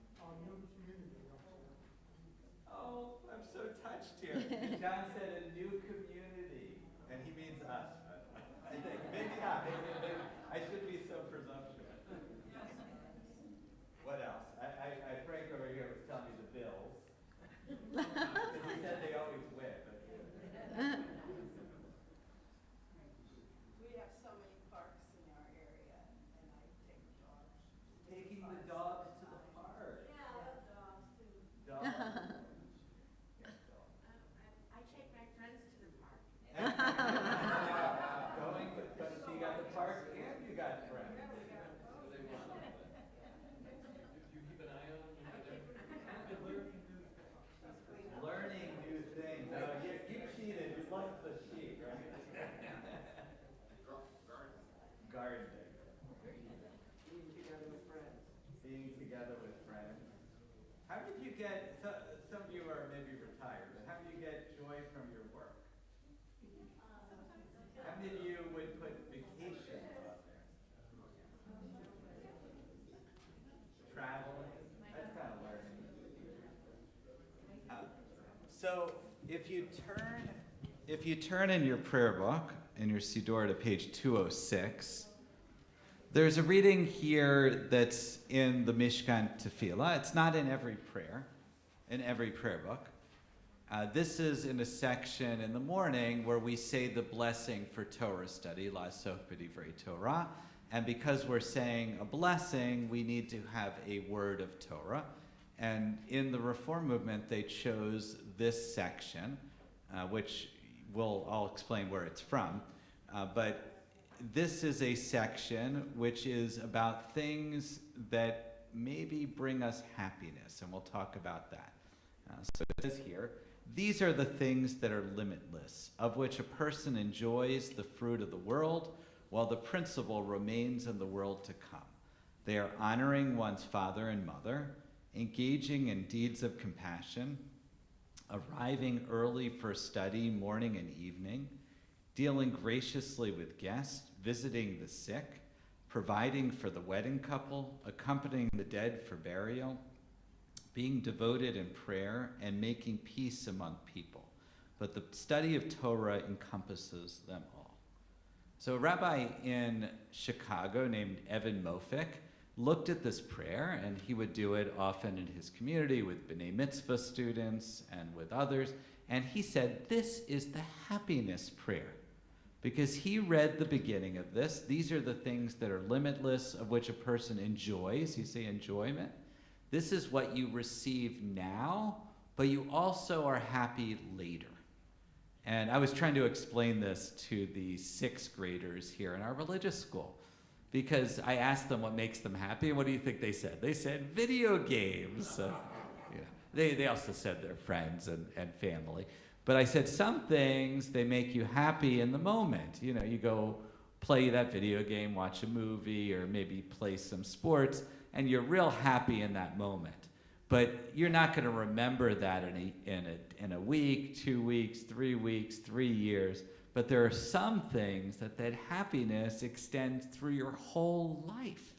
Oh, I'm so touched here. John said a new community, and he means us. I think maybe not. Maybe I shouldn't be so presumptuous. What else? Frank over here was telling me the Bills. Because he said they always win. We have so many parks in our area, and I take dogs. Taking the dogs to the park. Yeah, I love dogs too. Dogs. I take my friends to the park. Going, but so you got the park and you got friends. Learning new things. Oh, you cheated. You left the sheet, right? Gardening. Being together with friends. Being together with friends. How did you get, some of you are maybe retired, but how do you get joy from your work? How many of you would put vacation up there? Traveling, that's kind of learning. So if you turn in your prayer book, in your Siddur to page 206, there's a reading here that's in the Mishkan Tefillah. It's not in every prayer book. This is in a section in the morning where we say the blessing for Torah study, La'asok b'divrei Torah. And because we're saying a blessing, we need to have a word of Torah. And in the Reform movement, they chose this section, which I'll explain where it's from. But this is a section which is about things that maybe bring us happiness, and we'll talk about that. So it says here, these are the things that are limitless, of which a person enjoys the fruit of the world, while the principle remains in the world to come. They are honoring one's father and mother, engaging in deeds of compassion, arriving early for study morning and evening, dealing graciously with guests, visiting the sick, providing for the wedding couple, accompanying the dead for burial, being devoted in prayer, and making peace among people. But the study of Torah encompasses them all. So a rabbi in Chicago named Evan Mofik looked at this prayer, and he would do it often in his community with B'nai Mitzvah students and with others, and he said, this is the happiness prayer. Because he read the beginning of this. These are the things that are limitless, of which a person enjoys. You say enjoyment. This is what you receive now, but you also are happy later. And I was trying to explain this to the 6th graders here in our religious school, because I asked them what makes them happy, and what do you think they said? They said video games. So, they also said their friends and family. But I said some things, they make you happy in the moment. You go play that video game, watch a movie, or maybe play some sports, and you're real happy in that moment. But you're not going to remember that in a week, 2 weeks, 3 weeks, 3 years. But there are some things that happiness extends through your whole life.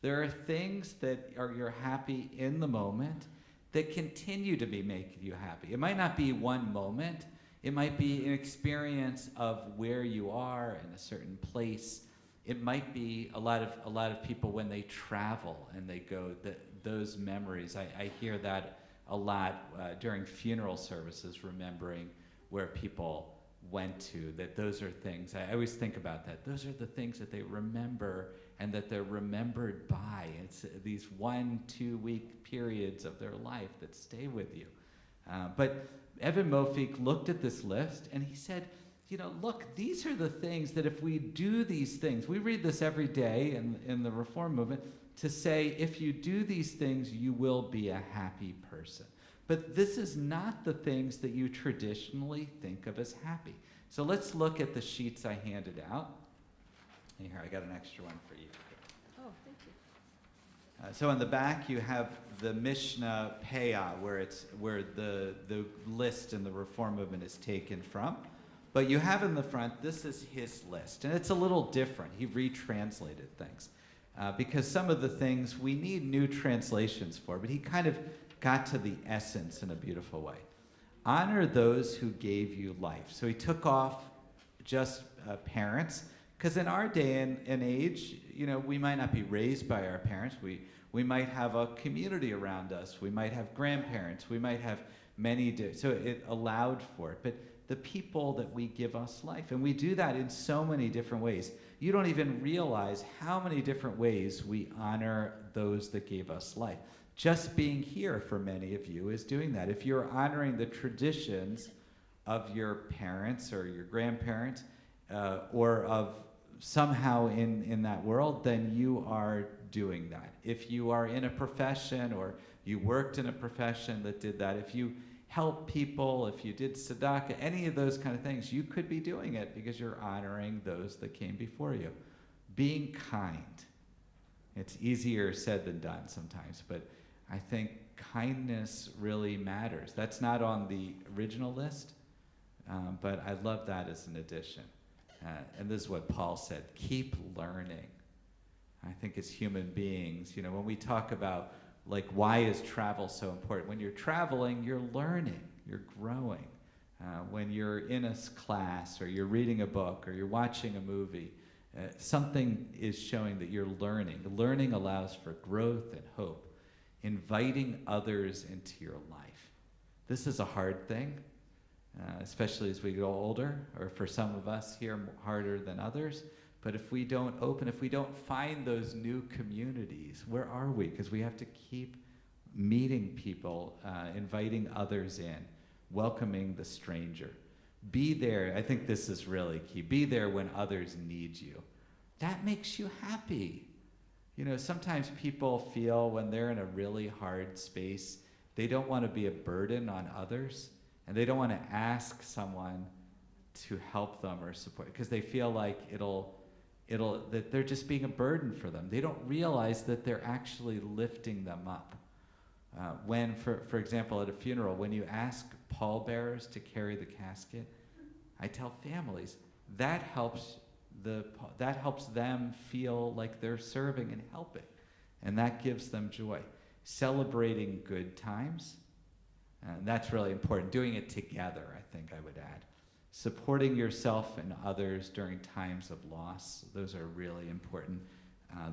There are things that you're happy in the moment that continue to be making you happy. It might not be one moment. It might be an experience of where you are in a certain place. It might be a lot of people when they travel and they go, those memories. I hear that a lot during funeral services, remembering where people went to, that those are things. I always think about that. Those are the things that they remember and that they're remembered by. It's these 1-2 week periods of their life that stay with you. But Evan Mofik looked at this list and he said, look, these are the things that if we do these things, we read this every day in the Reform movement, to say, if you do these things, you will be a happy person. But this is not the things that you traditionally think of as happy. So let's look at the sheets I handed out. Here, I got an extra one for you. Oh, thank So in the back you have the Mishnah Peah, where the list and the Reform movement is taken from. But you have in the front, this is his list. And it's a little different. He retranslated things. Because some of the things we need new translations for, but he kind of got to the essence in a beautiful way. Honor those who gave you life. So he took off just parents, because in our day and age, we might not be raised by our parents. We might have a community around us. We might have grandparents. We might have so it allowed for it. But the people that we give us life, and we do that in so many different ways. You don't even realize how many different ways we honor those that gave us life. Just being here for many of you is doing that. If you're honoring the traditions of your parents or your grandparents, or of somehow in that world, then you are doing that. If you are in a profession or you worked in a profession that did that, if you help people, if you did tzedakah, any of those kind of things, you could be doing it because you're honoring those that came before you. Being kind. It's easier said than done sometimes, but I think kindness really matters. That's not on the original list, but I love that as an addition. And this is what Paul said, keep learning. I think as human beings, when we talk about why is travel so important? When you're traveling, you're learning, you're growing. When you're in a class or you're reading a book or you're watching a movie, something is showing that you're learning. Learning allows for growth and hope. Inviting others into your life. This is a hard thing, especially as we get older, or for some of us here, harder than others. But if we don't find those new communities, where are we? Because we have to keep meeting people, inviting others in, welcoming the stranger. Be there. I think this is really key. Be there when others need you. That makes you happy. Sometimes people feel when they're in a really hard space, they don't want to be a burden on others, and they don't want to ask someone to help them or support, because they feel like that they're just being a burden for them. They don't realize that they're actually lifting them up. When, for example, at a funeral, when you ask pallbearers to carry the casket, I tell families that helps them feel like they're serving and helping, and that gives them joy. Celebrating good times, and that's really important. Doing it together, I think I would add. Supporting yourself and others during times of loss, those are really important.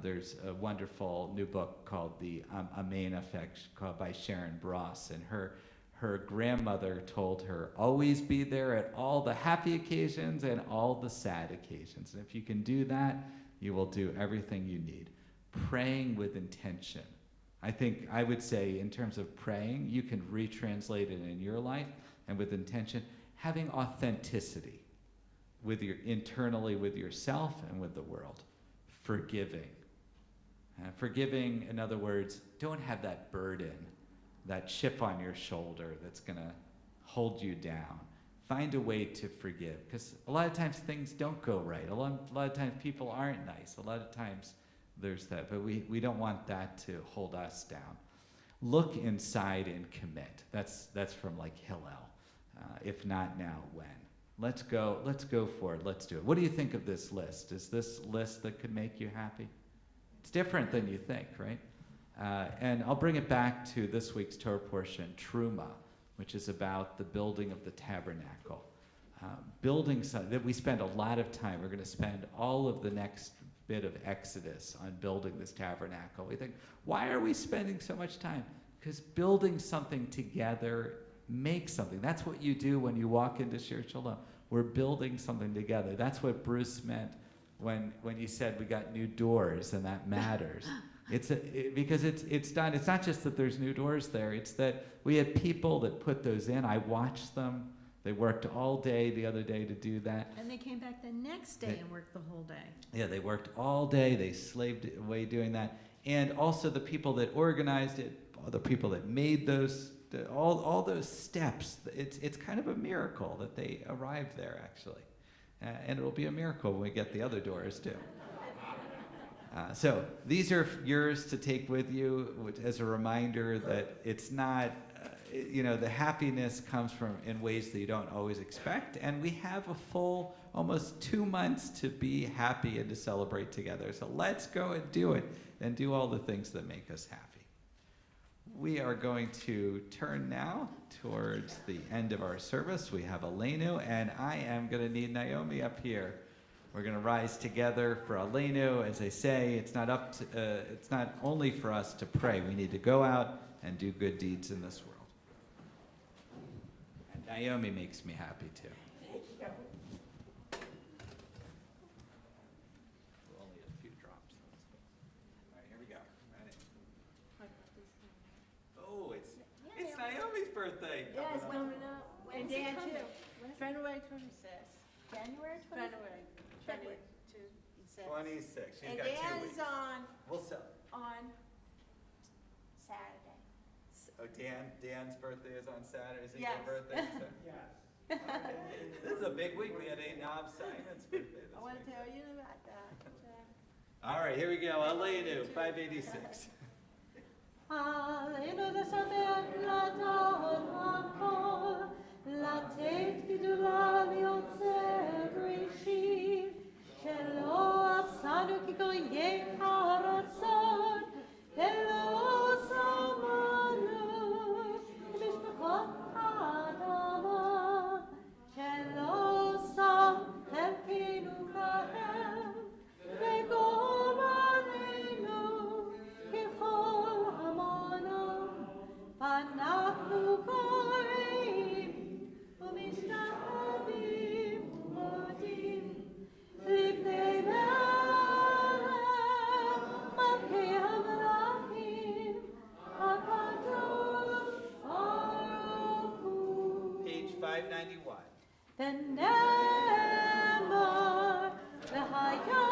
There's a wonderful new book called The Amen Effect by Sharon Bross, and her grandmother told her, always be there at all the happy occasions and all the sad occasions. And if you can do that, you will do everything you need. Praying with intention. I think I would say in terms of praying, you can retranslate it in your life, and with intention, having authenticity internally with yourself and with the world. Forgiving. Forgiving, in other words, don't have that burden, that chip on your shoulder that's going to hold you down. Find a way to forgive, because a lot of times things don't go right. A lot of times people aren't nice. A lot of times there's that, but we don't want that to hold us down. Look inside and commit. That's from Hillel. If not now, when? Let's go for it. Let's do it. What do you think of this list? Is this list that could make you happy? It's different than you think, right? And I'll bring it back to this week's Torah portion, Truma, which is about the building of the tabernacle. Building something that we spend a lot of time. We're going to spend all of the next bit of Exodus on building this tabernacle. We think, why are we spending so much time? Because building something together makes something. That's what you do when you walk into Shir Shalom. We're building something together. That's what Bruce meant when you said we got new doors, and that matters. Because it's done. It's not just that there's new doors there. It's that we had people that put those in. I watched them. They worked all day the other day to do that. And they came back the next day and worked the whole day. Yeah, they worked all day. They slaved away doing that. And also the people that organized it, all the people that made those, all those steps. It's kind of a miracle that they arrived there, actually. And it'll be a miracle when we get the other doors, too. So these are yours to take with you as a reminder that it's not, the happiness comes from in ways that you don't always expect. And we have a full almost 2 months to be happy and to celebrate together. So let's go and do it and do all the things that make us happy. We are going to turn now towards the end of our service. We have Aleinu, and I am going to need Naomi up here. We're going to rise together for Aleinu. As I say, it's not only for us to pray. We need to go out and do good deeds in this world. And Naomi makes me happy too. Only a few drops. All right, here we go. Ready? Oh, it's Naomi's birthday. Yeah, it's coming up. And When's it Dan coming? too. February 26th. January 20th? February 22. 26. She's And got 2 Dan weeks. is on We'll sell. Saturday. Oh, Dan's birthday is on Saturday. Is it Yes. your birthday? Yes. This is a big week. We had Nob Simon's birthday I want this to week. tell you about that. All right, here we go. Aleinu, 586. עלינו לשמח לדון הכל, לתת גדולה ליוצר בראשית, שלא עשנו כגויי הרצון, ולא שמענו משפחות האדמה, שלא שם חלקנו כהם, וגורלנו ככל המונם, ואנחנו קוראים ומשתחווים ומודים לפני מלך מלכי המלכים, הקדוש ברוך הוא. Page 591. ונאמר והיה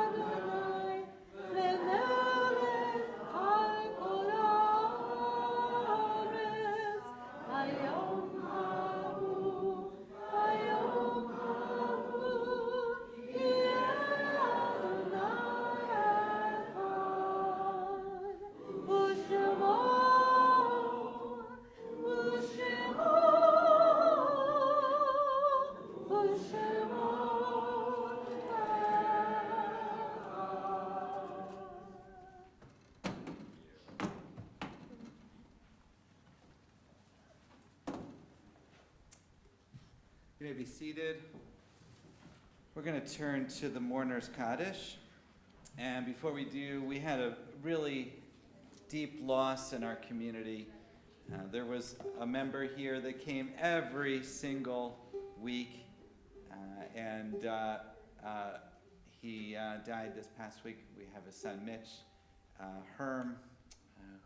אדוני למלך על כל הארץ, היום ההוא יהיה אדוני אחד, ושמו You may be seated. We're going to turn to the Mourner's Kaddish. And before we do, we had a really deep loss in our community. There was a member here that came every single week, and he died this past week. We have his son Mitch Herm,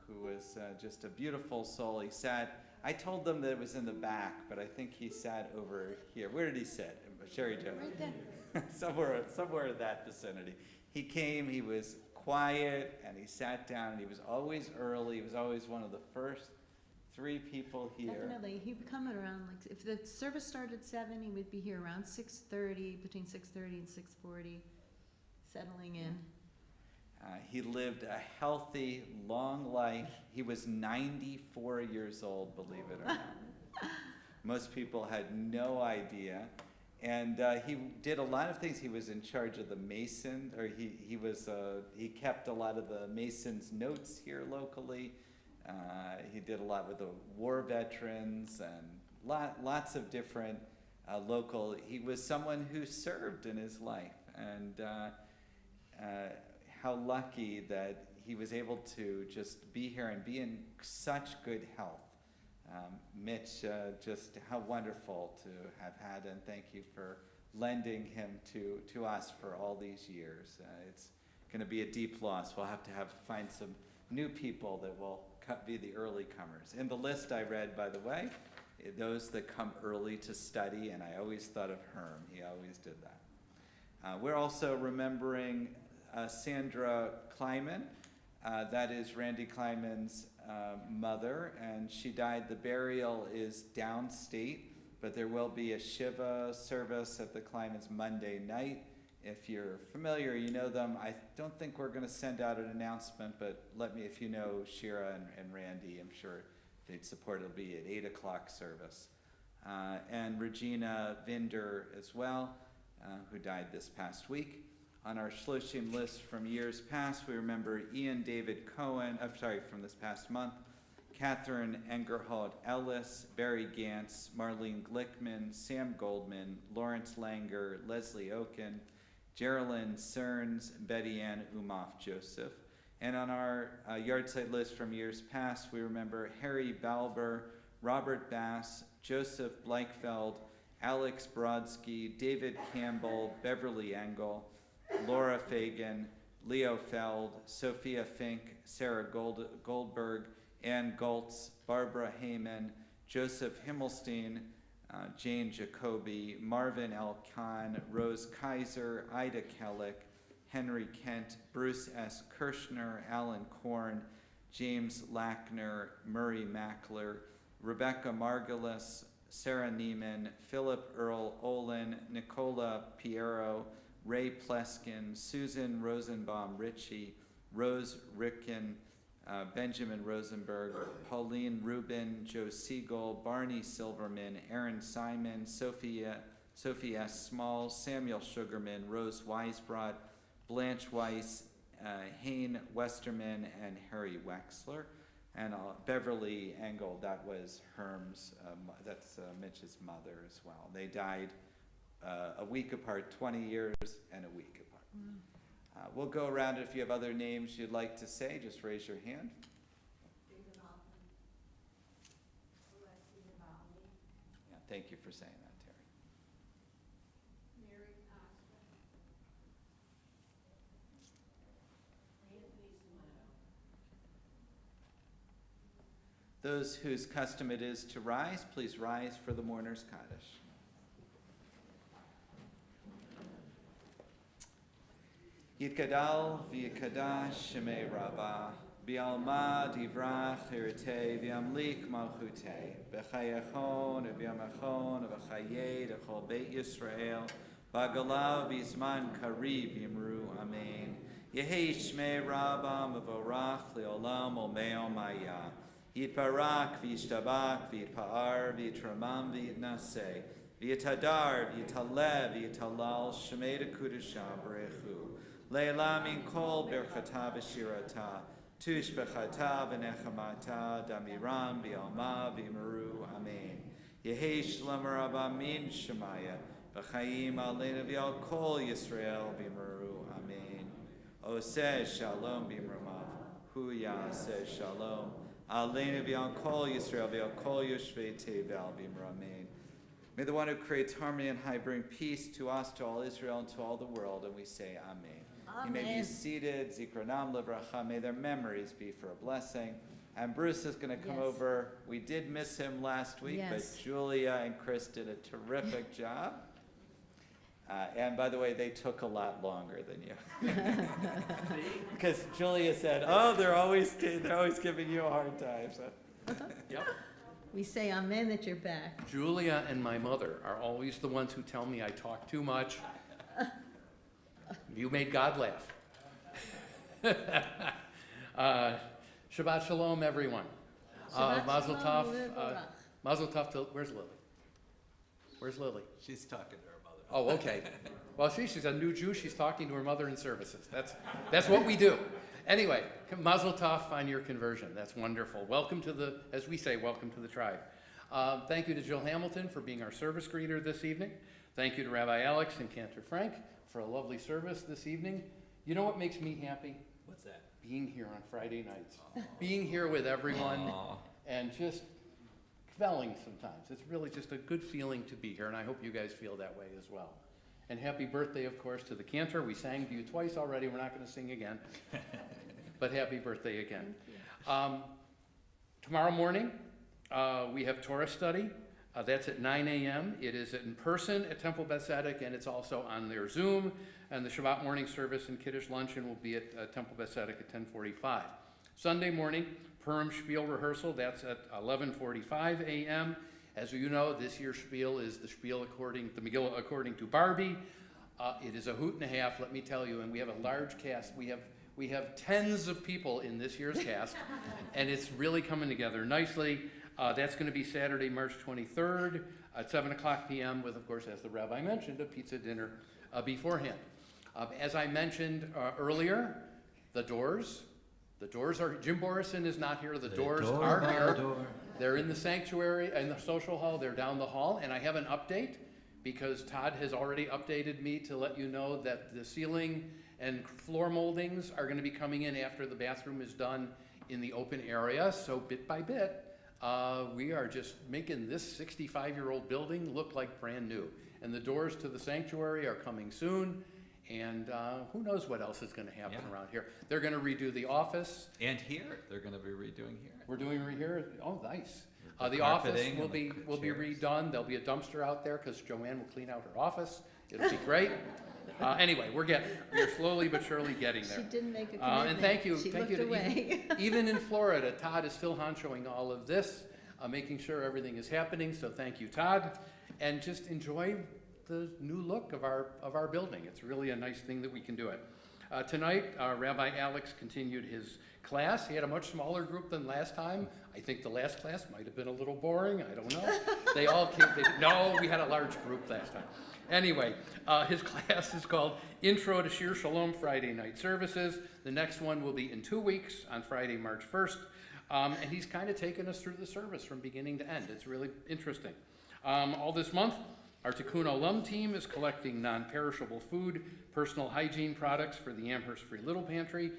who was just a beautiful soul. He sat, I told them that it was in the back, but I think he sat over here. Where did he sit? Sherry Jo? Right there. somewhere in that vicinity. He came, he was quiet, and he sat down, and he was always early. He was always one of the first 3 people here. Definitely, he would come at around, like, if the service started at 7, he would be here around 6:30, between 6:30 and 6:40, settling in. He lived a healthy, long life. He was 94 years old, believe it or not. Most people had no idea. And he did a lot of things. He was in charge of the Mason, or he kept a lot of the Masons' notes here locally. He did a lot with the war veterans and lots of different local. He was someone who served in his life, and how lucky that he was able to just be here and be in such good health. Mitch, just how wonderful to have had, and thank you for lending him to us for all these years. It's going to be a deep loss. We'll have to find some new people that will be the early comers. In the list I read, by the way, those that come early to study, and I always thought of Herm. He always did that. We're also remembering Sandra Kleiman. That is Randy Kleiman's mother, and she died. The burial is downstate, but there will be a Shiva service at the Kleiman's Monday night if you're familiar, you know them. I don't think we're going to send out an announcement, but let me, if you know Shira and Randy, I'm sure they'd support. It'll be at 8 o'clock service. And Regina Vinder as well, who died this past week. On our Shloshim list from years past, we remember Ian David Cohen, from this past month, Catherine Engerhold Ellis, Barry Gantz, Marlene Glickman, Sam Goldman, Lawrence Langer, Leslie Oken, Geraldine Cerns, Betty Ann Umoff Joseph. And on our yard site list from years past, we remember Harry Balber, Robert Bass, Joseph Bleichfeld, Alex Brodsky, David Campbell, Beverly Engel, Laura Fagan, Leo Feld, Sophia Fink, Sarah Goldberg, Ann Goltz, Barbara Heyman, Joseph Himmelstein, Jane Jacoby, Marvin L. Kahn, Rose Kaiser, Ida Kellick, Henry Kent, Bruce S. Kirshner, Alan Korn, James Lackner, Murray Mackler, Rebecca Margulis, Sarah Neiman, Philip Earl Olin, Nicola Piero, Ray Pleskin, Susan Rosenbaum Ritchie, Rose Rickin, Benjamin Rosenberg, Pauline Rubin, Joe Siegel, Barney Silverman, Aaron Simon, Sophie S. Small, Samuel Sugarman, Rose Weisbrot, Blanche Weiss, Hayne Westerman, and Harry Wexler. And Beverly Engel, that was Herm's, that's Mitch's mother as well. They died a week apart, 20 years and a week apart. We'll go around. If you have other names you'd like to say, just raise your hand. David Hoffman, Celestine Valley, Yeah, thank you for saying that, Terry. Mary Costa, Anthony Simoneau. Those whose custom it is to rise, please rise for the mourner's Kaddish. Yitgadal v'yikadash shemei Rabbah, bi'alma divrach irtei v'yamlik malchutei, b'chayachon v'yamachon v'chayei d'chol beit Yisrael, b'galav v'zman karib yimru amen. Yehei shmei Rabbah mevorach le'olam olmeo maya. Yitbarak v'yishtabak v'yitpa'ar v'yitramam v'yitnaseh, v'yitadar v'yitalev v'yitalal shemei d'kudusha b'rechu. Le'elam min kol berchata v'shirata, tush b'chata v'nechamata, damiram v'alma v'imru, amen. Yehi shalom rabba min shemaya, v'chaim aleinu v'al kol Yisrael v'imru, amen. Oseh shalom b'imrumav, hu yaseh shalom, aleinu v'al kol Yisrael v'al kol yoshvei tevel v'imru, amen. May the one who creates harmony and high bring peace to us, to all Israel, and to all the world, and we say amen. You may be Amen. seated. Zikronam livracha. May their memories be for a blessing. And Bruce is going to come Yes. over. We did miss him last week, Yes. but Julia and Chris did a terrific job. And by the way, they took a lot longer than you. Because Julia said, "Oh, they're always giving you a hard time." So. Yep. We say amen that you're back. Julia and my mother are always the ones who tell me I talk too much. You made God laugh. Shabbat shalom, everyone. Shabbat Mazel shalom, tov. u'levarach. Mazel tov to, where's Lily? Where's Lily? She's talking to her mother. Oh, okay. Well, she's a new Jew. She's talking to her mother in services. That's what we do. Anyway, mazel tov on your conversion. That's wonderful. Welcome to the, as we say, welcome to the tribe. Thank you to Jill Hamilton for being our service greeter this evening. Thank you to Rabbi Alex and Cantor Frank for a lovely service this evening. You know what makes me happy? What's that? Being here on Friday nights. Being here with everyone and just kvelling sometimes. It's really just a good feeling to be here, and I hope you guys feel that way as well. And happy birthday, of course, to the Cantor. We sang to you twice already. We're not going to sing again. But happy birthday again. Tomorrow morning, we have Torah study. That's at 9 a.m. It is in person at Temple Beth Tzedek, and it's also on their Zoom. And the Shabbat morning service and Kiddush luncheon will be at Temple Beth Tzedek at 10:45. Sunday morning, Purim Spiel rehearsal. That's at 11:45 a.m. As you know, this year's Spiel is the Spiel according to Barbie. It is a hoot and a half, let me tell you, and we have a large cast. We have tens of people in this year's cast, and it's really coming together nicely. That's going to be Saturday, March 23rd at 7 o'clock p.m. with, of course, as the rabbi mentioned, a pizza dinner beforehand. As I mentioned earlier, the doors are, Jim Borison is not here, the doors are here. They're in the sanctuary, in the social hall, they're down the hall, and I have an update because Todd has already updated me to let you know that the ceiling and floor moldings are going to be coming in after the bathroom is done in the open area. So bit by bit, we are just making this 65-year-old building look like brand new. And the doors to the sanctuary are coming soon. And who knows what else is going to happen around here. They're going to redo the office. And here, they're going to be redoing here. We're doing here. Oh, nice. The office will be redone. There'll be a dumpster out there because Joanne will clean out her office. It'll be great. Anyway, we're slowly but surely getting there. She didn't make a commitment. And thank you. She Thank looked you. away. Even in Florida, Todd is still honchoing all of this, making sure everything is happening. So thank you, Todd. And just enjoy the new look of our building. It's really a nice thing that we can do it. Tonight, Rabbi Alex continued his class. He had a much smaller group than last time. I think the last class might have been a little boring. I don't know. They all came. No, we had a large group last time. Anyway, his class is called Intro to Shir Shalom Friday Night Services. The next one will be in 2 weeks on Friday, March 1st. And he's kind of taken us through the service from beginning to end. It's really interesting. All this month, our Tikkun Olam team is collecting non-perishable food, personal hygiene products for the Amherst Free Little Pantry.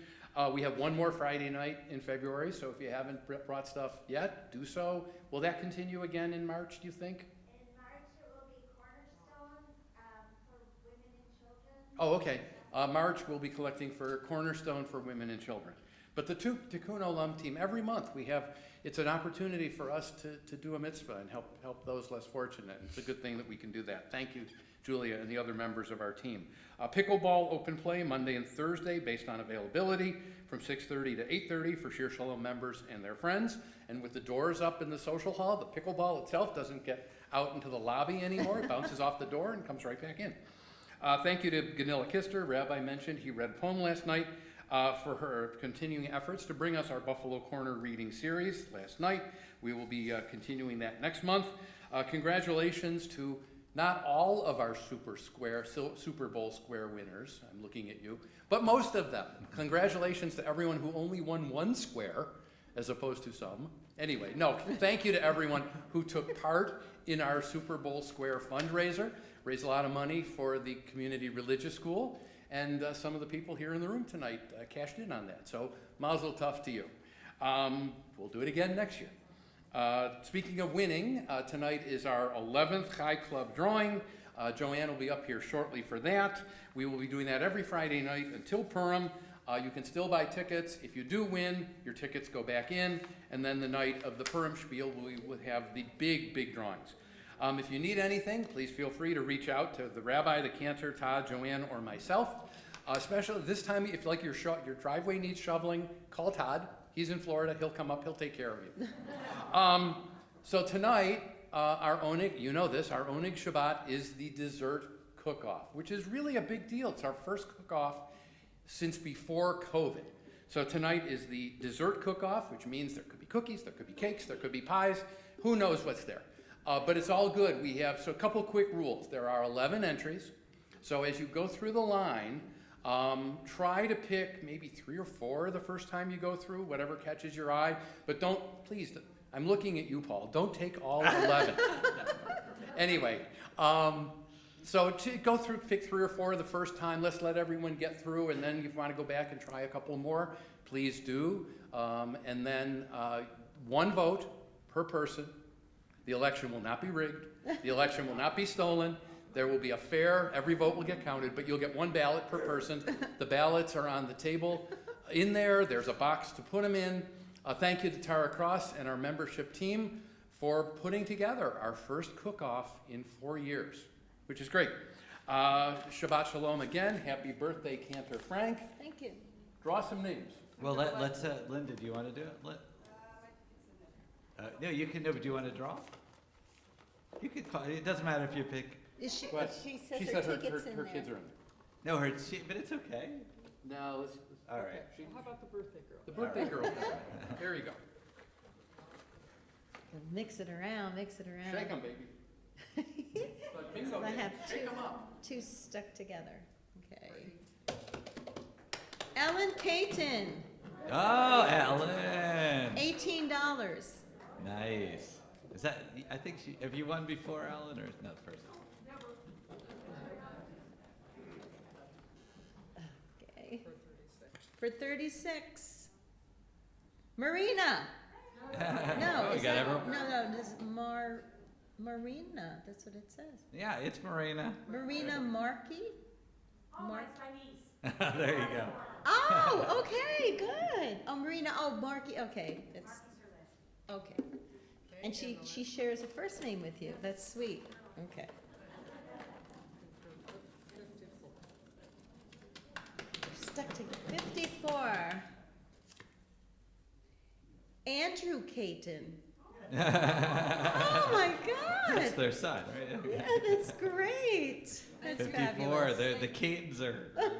We have one more Friday night in February, so if you haven't brought stuff yet, do so. Will that continue again in March, do you think? In March, it will be Cornerstone for women and children. Oh, okay. March, we'll be collecting for Cornerstone for Women and Children. But the Tikkun Olam team, every month it's an opportunity for us to do a mitzvah and help those less fortunate. It's a good thing that we can do that. Thank you, Julia, and the other members of our team. Pickleball open play Monday and Thursday based on availability from 6:30 to 8:30 for Shir Shalom members and their friends. And with the doors up in the social hall, the pickleball itself doesn't get out into the lobby anymore. It bounces off the door and comes right back in. Thank you to Ganila Kister. Rabbi mentioned he read a poem last night for her continuing efforts to bring us our Buffalo Corner reading series last night. We will be continuing that next month. Congratulations to not all of our Super Bowl square winners, I'm looking at you, but most of them. Congratulations to everyone who only won one square, as opposed to some. Anyway, no, thank you to everyone who took part in our Super Bowl square fundraiser. Raised a lot of money for the community religious school, and some of the people here in the room tonight cashed in on that. So mazel tov to you. We'll do it again next year. Speaking of winning, tonight is our 11th Chai Club drawing. Joanne will be up here shortly for that. We will be doing that every Friday night until Purim. You can still buy tickets. If you do win, your tickets go back in, and then the night of the Purim Spiel, we will have the big drawings. If you need anything, please feel free to reach out to the rabbi, the cantor, Todd, Joanne, or myself. Especially this time, if like your driveway needs shoveling, call Todd. He's in Florida. He'll come up. He'll take care of you. So tonight, our Oneg, you know this, our Oneg Shabbat is the dessert cook-off, which is really a big deal. It's our first cook-off since before COVID. So tonight is the dessert cook-off, which means there could be cookies, there could be cakes, there could be pies. Who knows what's there? But it's all good. So a couple quick rules. There are 11 entries. So as you go through the line, try to pick maybe 3 or 4 the first time you go through, whatever catches your eye. But please, I'm looking at you, Paul. Don't take all 11. Anyway, so to go through, pick 3 or 4 the first time. Let's let everyone get through, and then if you want to go back and try a couple more, please do. And then 1 vote per person. The election will not be rigged. The election will not be stolen. There will be every vote will get counted, but you'll get 1 ballot per person. The ballots are on the table in there. There's a box to put them in. Thank you to Tara Cross and our membership team for putting together our first cook-off in 4 years, which is great. Shabbat Shalom again. Happy birthday, Cantor Frank. Thank you. Draw some names. Well, let's, Linda, do you want to do it? No, you can do it. Do you want to draw? You could call. It doesn't matter if you pick Is she, What? she says She her said her ticket's in there. kids are in. No, but it's okay. No, All right. How about the birthday girl? The birthday girl. There you go. Mix it around, mix it around. Shake them, baby. Bingo, I baby. have Shake them up. two stuck together. Okay. Ellen Payton, Oh, Ellen. $18. Nice. Is that? I think have you won before, Ellen, or no? First. Okay. For 36. Marina. No, Oh, we is got that, everyone. no, this is Marina. That's what it says. Yeah, it's Marina. Marina Markey. Oh, Mar- that's my niece. There you go. Oh, okay, good. Oh, Marina. Oh, Markey. Okay, it's okay. And she shares a first name with you. That's sweet. Okay. Stuck to 54. Andrew Caton. Oh my That's God. their son, right? Yeah, that's great. That's 54. fabulous. The Catons are They're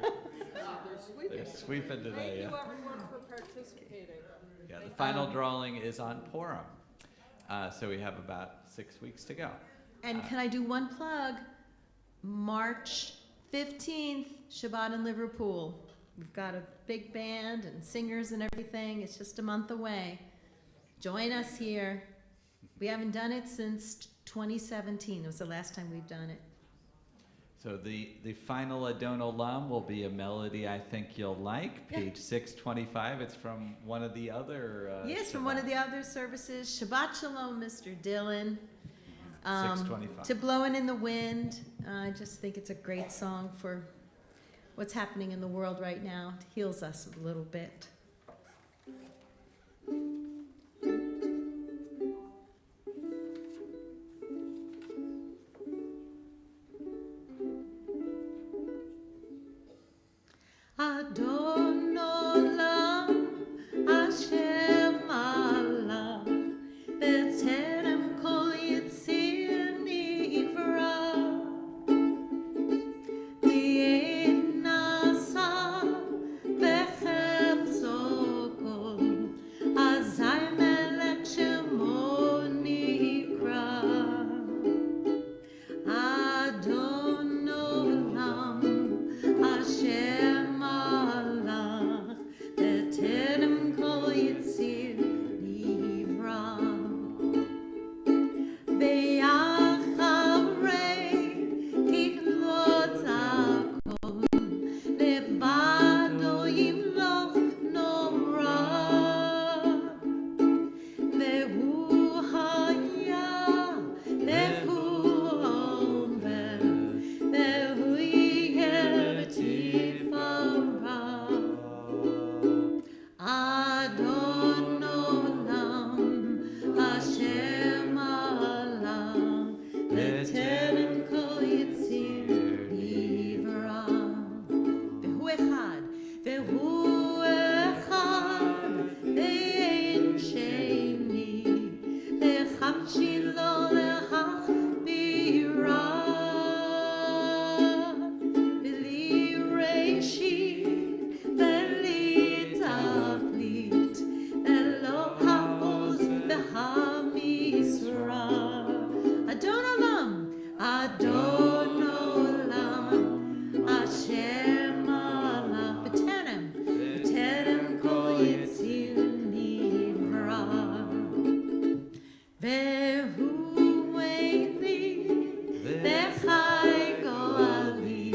they're sweeping. sweeping today. Thank you Yeah. everyone for participating. Yeah. The final drawing is on Purim, so we have about 6 weeks to go. And can I do one plug? March 15th, Shabbat in Liverpool. We've got a big band and singers and everything. It's just a month away. Join us here. We haven't done it since 2017. It was the last time we've done it. So the final Adon Olam will be a melody I think you'll like. Yeah. Page 625. It's from one of the other. Yes, from one of the other services. Shabbat Shalom, Mr. Dillon. 625. To Blowing in the Wind. I just think it's a great song for what's happening in the world right now. It heals us a little bit. Adon Olam, Hashem Allah, B'terem kol yitzir nivra, V'yein nasa b'chefzo kol, Azay melech shemo nikra. Adon Olam, Hashem Allah, B'terem kol yitzir nivra. Ve'acharei kiknot hakol, Levado yimloch nora. Ve'hu haya, ve'hu omer, ve'hu yeh b'tifara. Adon Olam, Hashem Allah, B'terem kol yitzir nivra. Ve'hu echad, ve'hu echad, ve'ein sheni, lechamshi lo lehachbira. V'li reishit, v'li tachlit, v'lo ha'oz v'ha'misra. Adon Olam, Adon Olam, Hashem Allah, B'terem kol yitzir nivra. Ve'hu eili, ve'chai go'ali,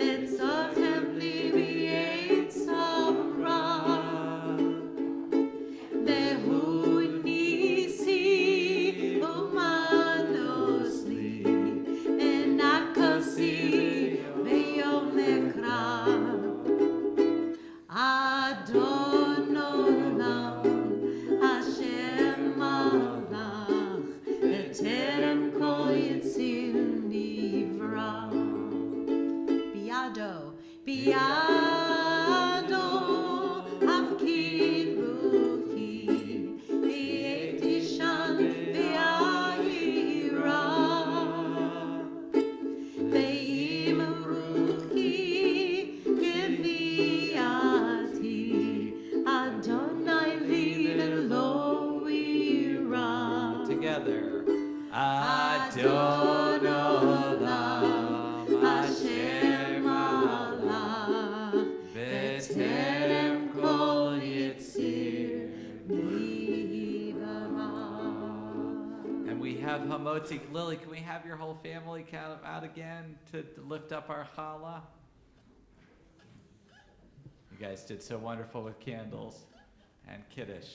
ve'tzochem li v'yetzara. Ve'hu together. Adon Olam Asher Malach B'terem Kol Yitzir Nivarach. And we have Hamotzi. Lily, can we have your whole family count out again to lift up our challah? You guys did so wonderful with candles and kiddush.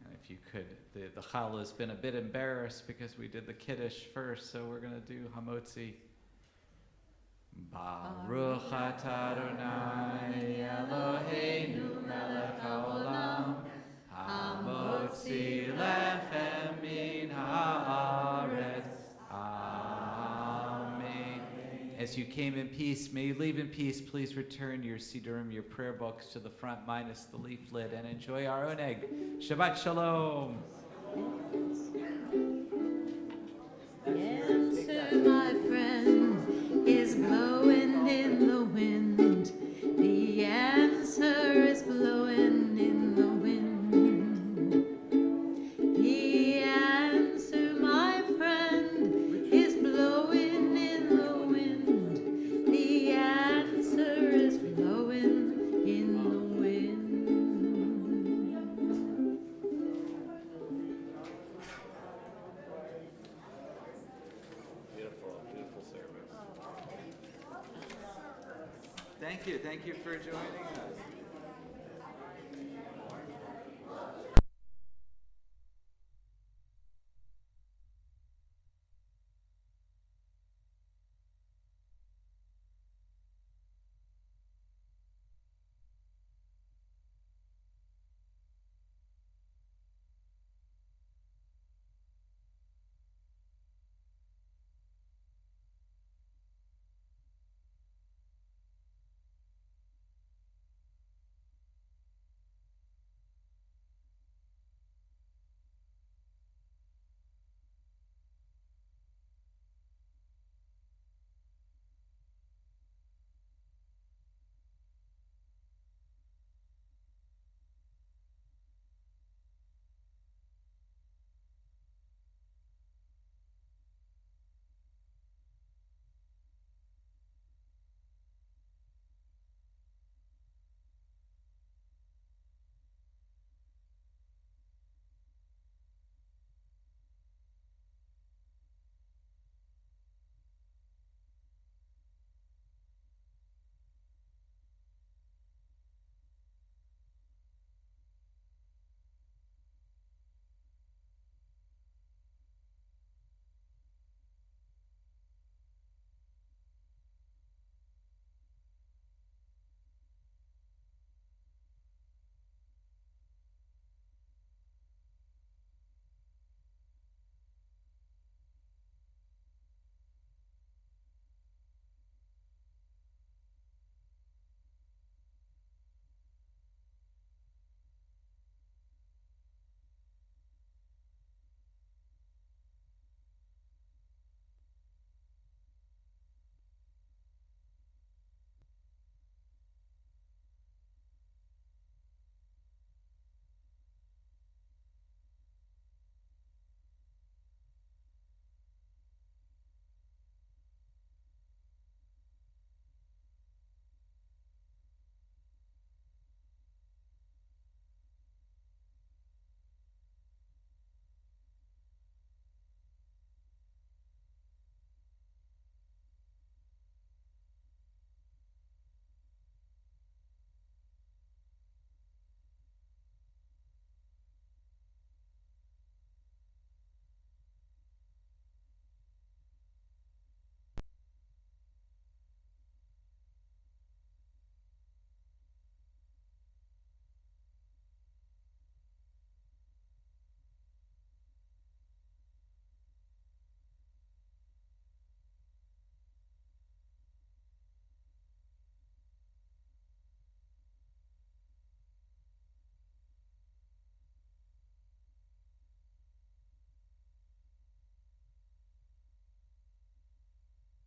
And if you could, the challah has been a bit embarrassed because we did the kiddush first, so we're going to do Hamotzi. Baruch atah Adonai Eloheinu melech haolam hamotzi lechem min haaretz. Amen. As you came in peace, may you leave in peace. Please return your Sidurim, your prayer books to the front minus the leaflet, and enjoy our oneg. Shabbat shalom. The answer, my friend, is blowing in the wind. The answer is blowing in the wind. The answer, my friend, is blowing in the wind. The answer is blowing in the wind. Beautiful service. Thank you for joining us.